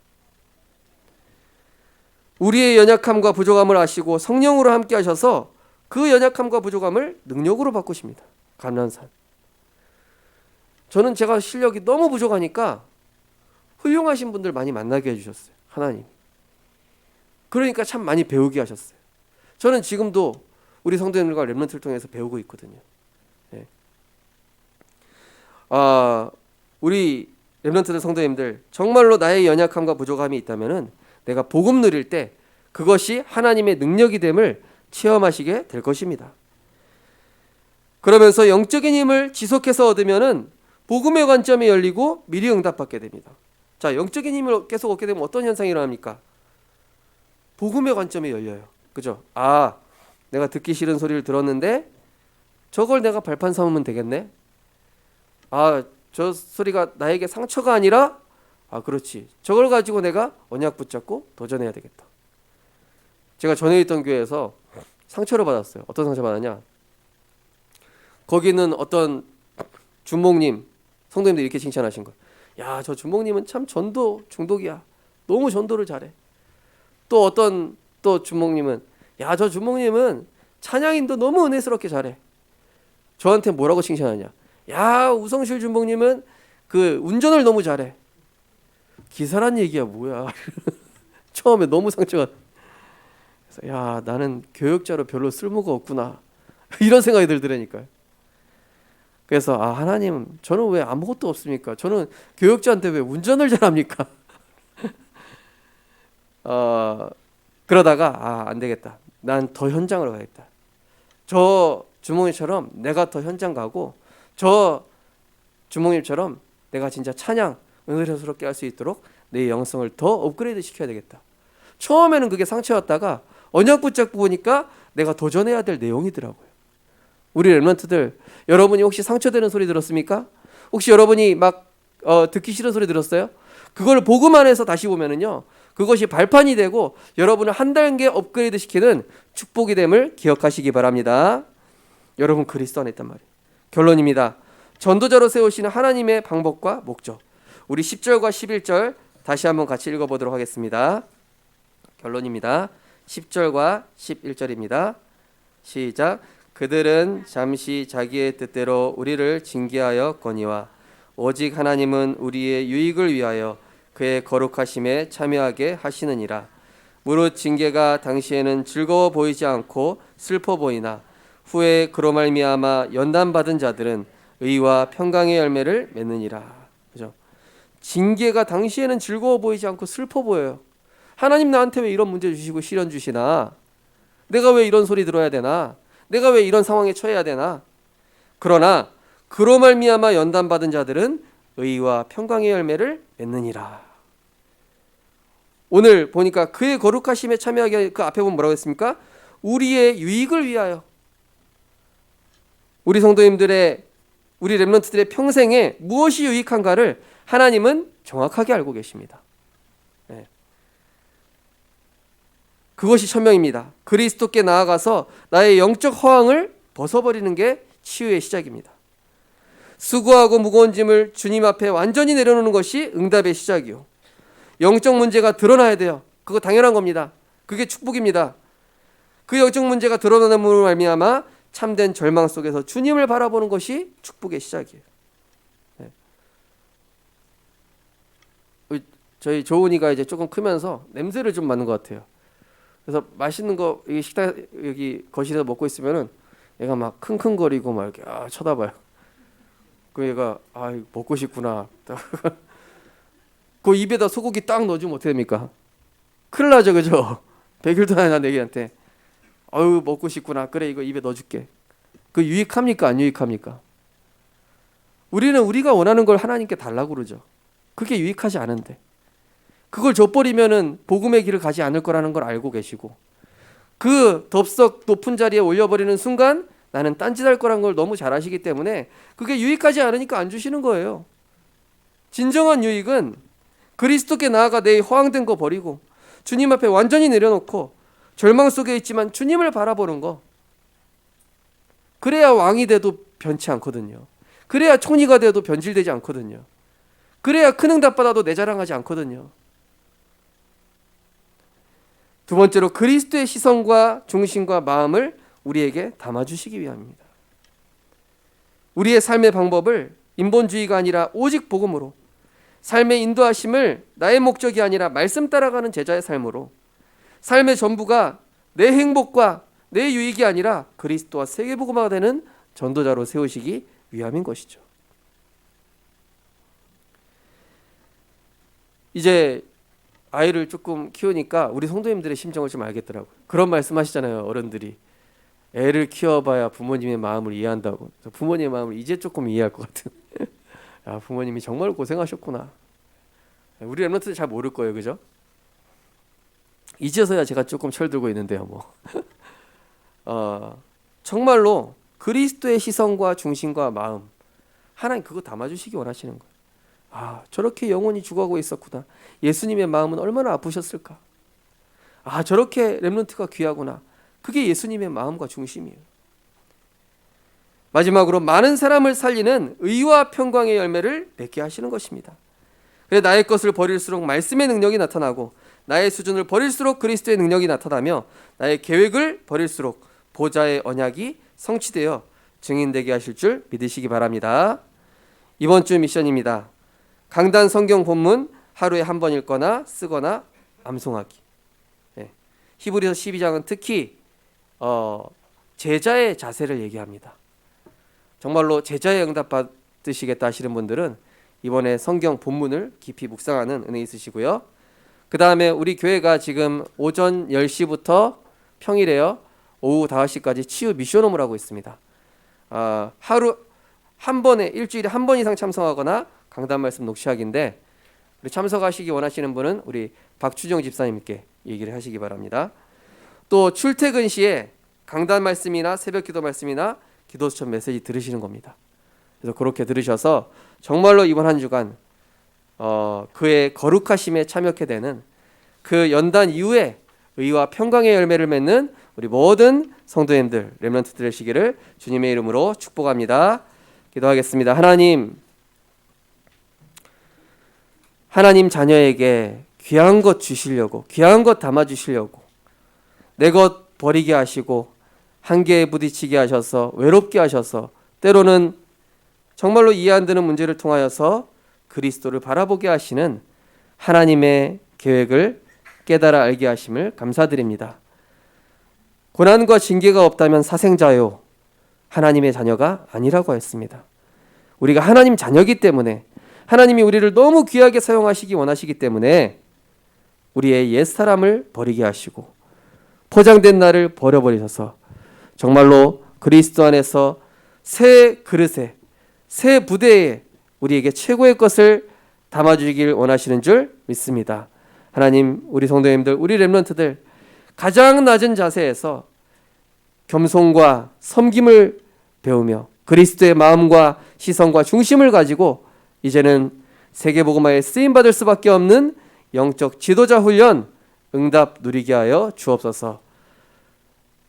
우리의 연약함과 부족함을 아시고 성령으로 함께 하셔서 그 연약함과 부족함을 능력으로 바꾸십니다. 감난산. 저는 제가 실력이 너무 부족하니까 훌륭하신 분들 많이 만나게 해주셨어요. 하나님. 그러니까 참 많이 배우게 하셨어요. 저는 지금도 우리 성도님들과 렘넌트를 통해서 배우고 있거든요. 예. 우리 렘넌트들 성도님들 정말로 나의 연약함과 부족함이 있다면은 내가 복음 누릴 때 그것이 하나님의 능력이 됨을 체험하시게 될 것입니다. 그러면서 영적인 힘을 지속해서 얻으면은 복음의 관점이 열리고 미리 응답받게 됩니다. 자, 영적인 힘을 계속 얻게 되면 어떤 현상이 일어납니까? 복음의 관점이 열려요. 그죠? 아, 내가 듣기 싫은 소리를 들었는데 저걸 내가 발판 삼으면 되겠네. 아, 저 소리가 나에게 상처가 아니라 그렇지. 저걸 가지고 내가 언약 붙잡고 도전해야 되겠다. 제가 전에 있던 교회에서 상처를 받았어요. 어떤 상처 받았냐? 거기는 어떤 주목님, 성도님들이 이렇게 칭찬하신 거예요. 야, 저 주목님은 참 전도 중독이야. 너무 전도를 잘해. 또 어떤 또 주목님은 야, 저 주목님은 찬양인도 너무 은혜스럽게 잘해. 저한테 뭐라고 칭찬하냐? 야, 우성실 주목님은 그 운전을 너무 잘해. 기사란 얘기야 뭐야? 처음에 너무 상처가. 그래서 야, 나는 교역자로 별로 쓸모가 없구나. 이런 생각이 들더라니까요. 그래서 하나님, 저는 왜 아무것도 없습니까? 저는 교역자한테 왜 운전을 잘합니까? 그러다가 안 되겠다. 난 더 현장으로 가겠다. 저 주몽이처럼 내가 더 현장 가고 저 주몽님처럼 내가 진짜 찬양 은혜스럽게 할 수 있도록 내 영성을 더 업그레이드 시켜야 되겠다. 처음에는 그게 상처였다가 언약 붙잡고 보니까 내가 도전해야 될 내용이더라고요. 우리 렘넌트들, 여러분이 혹시 상처되는 소리 들었습니까? 혹시 여러분이 막 듣기 싫은 소리 들었어요? 그걸 복음 안에서 다시 보면은요, 그것이 발판이 되고 여러분을 한 단계 업그레이드 시키는 축복이 됨을 기억하시기 바랍니다. 여러분 그리스도 안에 있단 말이에요. 결론입니다. 전도자로 세우시는 하나님의 방법과 목적. 우리 10절과 11절 다시 한번 같이 읽어보도록 하겠습니다. 결론입니다. 10절과 11절입니다. 시작. 그들은 잠시 자기의 뜻대로 우리를 징계하였거니와 오직 하나님은 우리의 유익을 위하여 그의 거룩하심에 참여하게 하시느니라. 무릇 징계가 당시에는 즐거워 보이지 않고 슬퍼 보이나 후에 그로 말미암아 연단받은 자들은 의와 평강의 열매를 맺느니라. 그죠? 징계가 당시에는 즐거워 보이지 않고 슬퍼 보여요. 하나님 나한테 왜 이런 문제 주시고 시련 주시나? 내가 왜 이런 소리 들어야 되나? 내가 왜 이런 상황에 처해야 되나? 그러나 그로 말미암아 연단받은 자들은 의와 평강의 열매를 맺느니라. 오늘 보니까 그의 거룩하심에 참여하게, 그 앞에 보면 뭐라고 했습니까? 우리의 유익을 위하여. 우리 성도님들의, 우리 렘넌트들의 평생에 무엇이 유익한가를 하나님은 정확하게 알고 계십니다. 네. 그것이 천명입니다. 그리스도께 나아가서 나의 영적 허황을 벗어버리는 게 치유의 시작입니다. 수고하고 무거운 짐을 주님 앞에 완전히 내려놓는 것이 응답의 시작이요. 영적 문제가 드러나야 돼요. 그거 당연한 겁니다. 그게 축복입니다. 그 영적 문제가 드러나므로 말미암아 참된 절망 속에서 주님을 바라보는 것이 축복의 시작이에요. 네. 저희 조은이가 이제 조금 크면서 냄새를 좀 맡는 것 같아요. 그래서 맛있는 거 여기 식당 여기 거실에서 먹고 있으면은 얘가 막 킁킁거리고 막 이렇게 쳐다봐요. 그 얘가 먹고 싶구나. 그 입에다 소고기 딱 넣어주면 어떻게 됩니까? 큰일 나죠, 그죠? 100일도 안 한 애기한테 아유 먹고 싶구나. 그래 이거 입에 넣어줄게. 그 유익합니까? 안 유익합니까? 우리는 우리가 원하는 걸 하나님께 달라고 그러죠. 그게 유익하지 않은데 그걸 줘버리면은 복음의 길을 가지 않을 거라는 걸 알고 계시고 그 덥석 높은 자리에 올려버리는 순간 나는 딴짓할 거란 걸 너무 잘 아시기 때문에 그게 유익하지 않으니까 안 주시는 거예요. 진정한 유익은 그리스도께 나아가 내 허황된 거 버리고 주님 앞에 완전히 내려놓고 절망 속에 있지만 주님을 바라보는 거. 그래야 왕이 돼도 변치 않거든요. 그래야 총리가 돼도 변질되지 않거든요. 그래야 큰 응답 받아도 내 자랑하지 않거든요. 두 번째로 그리스도의 시선과 중심과 마음을 우리에게 담아주시기 위함입니다. 우리의 삶의 방법을 인본주의가 아니라 오직 복음으로, 삶의 인도하심을 나의 목적이 아니라 말씀 따라가는 제자의 삶으로, 삶의 전부가 내 행복과 내 유익이 아니라 그리스도와 세계복음화가 되는 전도자로 세우시기 위함인 것이죠. 이제 아이를 조금 키우니까 우리 성도님들의 심정을 좀 알겠더라고요. 그런 말씀하시잖아요, 어른들이. 애를 키워봐야 부모님의 마음을 이해한다고. 부모님의 마음을 이제 조금 이해할 것 같은. 야, 부모님이 정말 고생하셨구나. 우리 랩런트들 잘 모를 거예요, 그죠? 이제서야 제가 조금 철들고 있는데요, 뭐. 정말로 그리스도의 시선과 중심과 마음, 하나님 그거 담아주시기 원하시는 거예요. 아, 저렇게 영혼이 죽어가고 있었구나. 예수님의 마음은 얼마나 아프셨을까. 아, 저렇게 랩런트가 귀하구나. 그게 예수님의 마음과 중심이에요. 마지막으로 많은 사람을 살리는 의와 평강의 열매를 맺게 하시는 것입니다. 그래, 나의 것을 버릴수록 말씀의 능력이 나타나고 나의 수준을 버릴수록 그리스도의 능력이 나타나며 나의 계획을 버릴수록 보좌의 언약이 성취되어 증인되게 하실 줄 믿으시기 바랍니다. 이번 주 미션입니다. 강단 성경 본문 하루에 한 번 읽거나 쓰거나 암송하기. 히브리서 12장은 특히 제자의 자세를 얘기합니다. 정말로 제자의 응답 받으시겠다 하시는 분들은 이번에 성경 본문을 깊이 묵상하는 은혜 있으시고요. 그 다음에 우리 교회가 지금 오전 10시부터 평일에요, 오후 5시까지 치유 미션홈을 하고 있습니다. 하루 한 번에 일주일에 한 번 이상 참석하거나 강단 말씀 녹취하기인데, 우리 참석하시기 원하시는 분은 우리 박추정 집사님께 얘기를 하시기 바랍니다. 또 출퇴근 시에 강단 말씀이나 새벽 기도 말씀이나 기도 수천 메시지 들으시는 겁니다. 그래서 그렇게 들으셔서 정말로 이번 한 주간 그의 거룩하심에 참여하게 되는 그 연단 이후에 의와 평강의 열매를 맺는 우리 모든 성도님들, 렘넌트 되시기를 주님의 이름으로 축복합니다. 기도하겠습니다. 하나님 자녀에게 귀한 것 주시려고, 귀한 것 담아 주시려고 내 것 버리게 하시고 한계에 부딪히게 하셔서 외롭게 하셔서 때로는 정말로 이해 안 되는 문제를 통하여서 그리스도를 바라보게 하시는 하나님의 계획을 깨달아 알게 하심을 감사드립니다. 고난과 징계가 없다면 사생자요, 하나님의 자녀가 아니라고 했습니다. 우리가 하나님 자녀이기 때문에, 하나님이 우리를 너무 귀하게 사용하시기 원하시기 때문에 우리의 옛사람을 버리게 하시고 포장된 나를 버려버리셔서 정말로 그리스도 안에서 새 그릇에, 새 부대에 우리에게 최고의 것을 담아주시길 원하시는 줄 믿습니다. 하나님, 우리 성도님들, 우리 렘넌트들 가장 낮은 자세에서 겸손과 섬김을 배우며 그리스도의 마음과 시선과 중심을 가지고 이제는 세계복음화에 쓰임받을 수밖에 없는 영적 지도자 훈련 응답 누리게 하여 주옵소서.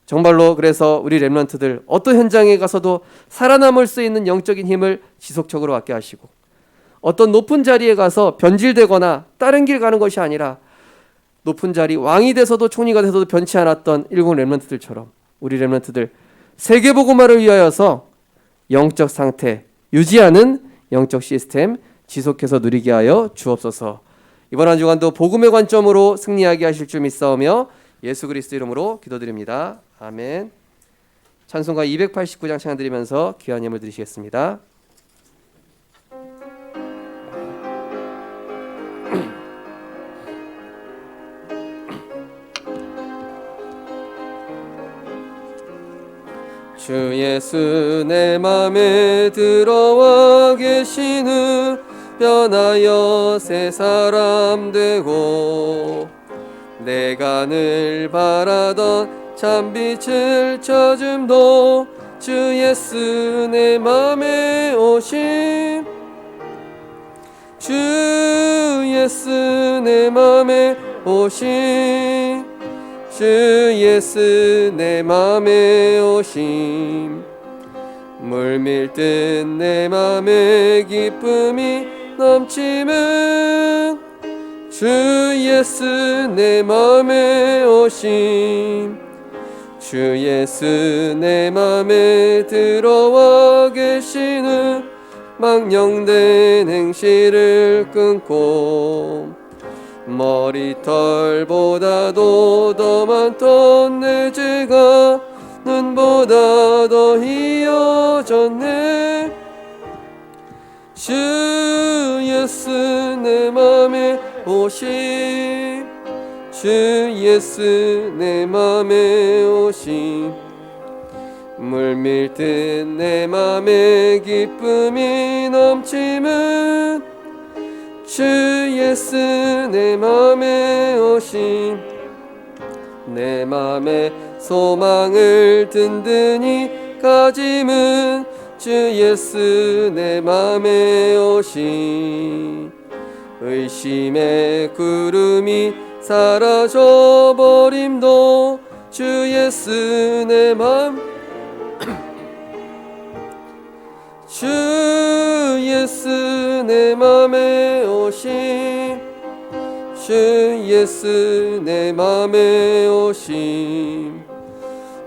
정말로 그래서 우리 렘넌트들 어떤 현장에 가서도 살아남을 수 있는 영적인 힘을 지속적으로 갖게 하시고, 어떤 높은 자리에 가서 변질되거나 다른 길 가는 것이 아니라 높은 자리, 왕이 돼서도 총리가 돼서도 변치 않았던 일곱 렘넌트들처럼 우리 렘넌트들 세계복음화를 위하여서 영적 상태 유지하는 영적 시스템 지속해서 누리게 하여 주옵소서. 이번 한 주간도 복음의 관점으로 승리하게 하실 줄 믿사오며 예수 그리스도 이름으로 기도드립니다. 아멘. 찬송가 289장 찬양드리면서 귀한 예물 드리시겠습니다. 주 예수 내 맘에 들어와 계신 후 변하여 새 사람 되고 내가 늘 바라던 참빛을 찾음도 주 예수 내 맘에 오심, 주 예수 내 맘에 오심, 주 예수 내 맘에 오심. 물밀듯 내 맘에 기쁨이 넘치는 주 예수 내 맘에 오심, 주 예수 내 맘에 들어와 계시는 망령된 행실을 끊고 머리털보다도 더 많던 내 죄가 눈보다 더 희어졌네. 주 예수 내 맘에 오심, 주 예수 내 맘에 오심. 물밀듯 내 맘에 기쁨이 넘치는 주 예수 내 맘에 오심. 내 맘에 소망을 든든히 가짐은 주 예수 내 맘에 오심. 의심의 구름이 사라져 버림도 주 예수 내 맘 주 예수 내 맘에 오심, 주 예수 내 맘에 오심.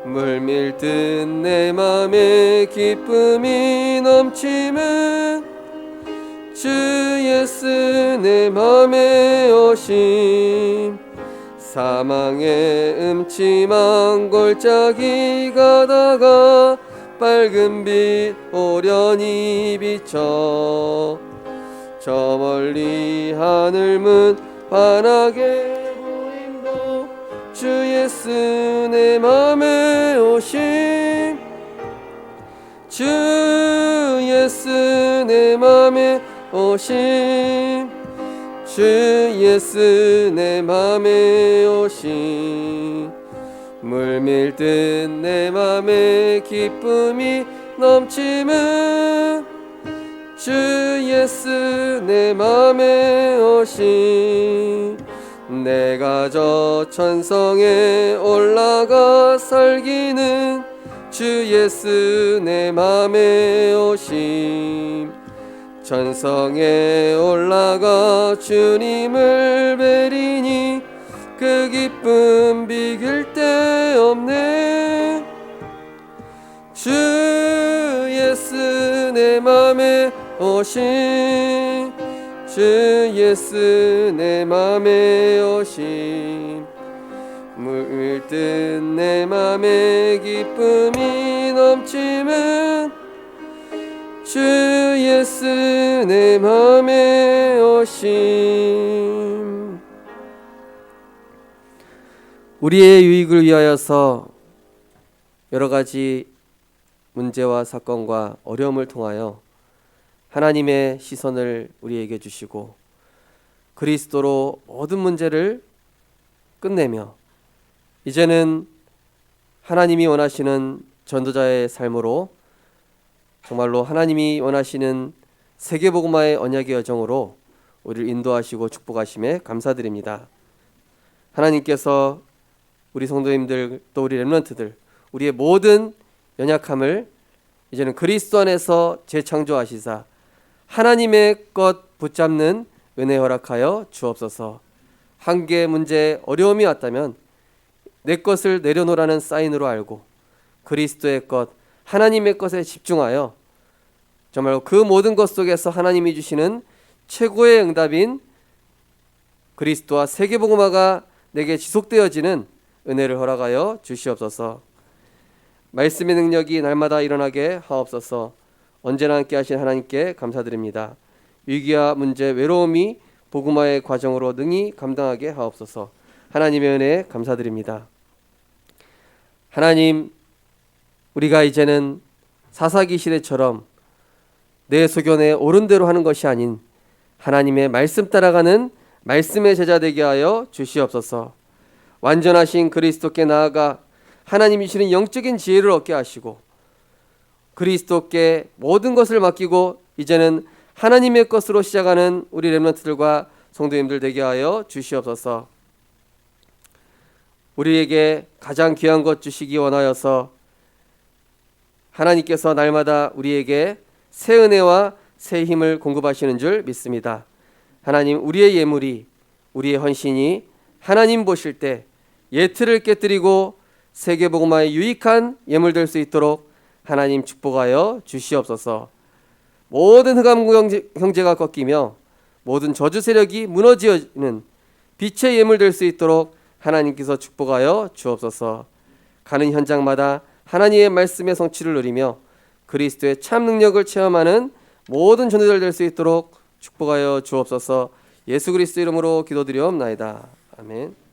물밀듯 내 맘에 기쁨이 넘치는 주 예수 내 맘에 오심. 사망의 음침한 골짜기 가다가 밝은 빛 오련히 비쳐 저 멀리 하늘 문 환하게 보임도 주 예수 내 맘에 오심, 주 예수 내 맘에 오심, 주 예수 내 맘에 오심. 물밀듯 내 맘에 기쁨이 넘치는 주 예수 내 맘에 오심. 내가 저 천성에 올라가 살기는 주 예수 내 맘에 오심. 천성에 올라가 주님을 뵈리니 그 기쁨 비길 데 없네. 주 예수 내 맘에 오심, 주 예수 내 맘에 오심. 물밀듯 내 맘에 기쁨이 넘치는 주 예수 내 맘에 오심. 우리의 유익을 위하여서 여러 가지 문제와 사건과 어려움을 통하여 하나님의 시선을 우리에게 주시고 그리스도로 모든 문제를 끝내며 이제는 하나님이 원하시는 전도자의 삶으로 정말로 하나님이 원하시는 세계복음화의 언약의 여정으로 우리를 인도하시고 축복하심에 감사드립니다. 하나님께서 우리 성도님들 또 우리 렘넌트들 우리의 모든 연약함을 이제는 그리스도 안에서 재창조하시사 하나님의 것 붙잡는 은혜 허락하여 주옵소서. 한계 문제 어려움이 왔다면 내 것을 내려놓으라는 사인으로 알고 그리스도의 것 하나님의 것에 집중하여 정말 그 모든 것 속에서 하나님이 주시는 최고의 응답인 그리스도와 세계복음화가 내게 지속되어지는 은혜를 허락하여 주시옵소서. 말씀의 능력이 날마다 일어나게 하옵소서. 언제나 함께 하신 하나님께 감사드립니다. 위기와 문제, 외로움이 복음화의 과정으로 능히 감당하게 하옵소서. 하나님의 은혜에 감사드립니다. 하나님, 우리가 이제는 사사기 시대처럼 내 소견에 옳은 대로 하는 것이 아닌 하나님의 말씀 따라가는 말씀의 제자 되게 하여 주시옵소서. 완전하신 그리스도께 나아가 하나님이 주시는 영적인 지혜를 얻게 하시고 그리스도께 모든 것을 맡기고 이제는 하나님의 것으로 시작하는 우리 렘넌트들과 성도님들 되게 하여 주시옵소서. 우리에게 가장 귀한 것 주시기 원하여서 하나님께서 날마다 우리에게 새 은혜와 새 힘을 공급하시는 줄 믿습니다. 하나님, 우리의 예물이 우리의 헌신이 하나님 보실 때 예틀을 깨뜨리고 세계복음화에 유익한 예물 될 수 있도록 하나님 축복하여 주시옵소서. 모든 흑암 형제가 꺾이며 모든 저주 세력이 무너지는 빛의 예물 될 수 있도록 하나님께서 축복하여 주옵소서. 가는 현장마다 하나님의 말씀의 성취를 누리며 그리스도의 참 능력을 체험하는 모든 전도자들 될 수 있도록 축복하여 주옵소서. 예수 그리스도 이름으로 기도드리옵나이다. 아멘.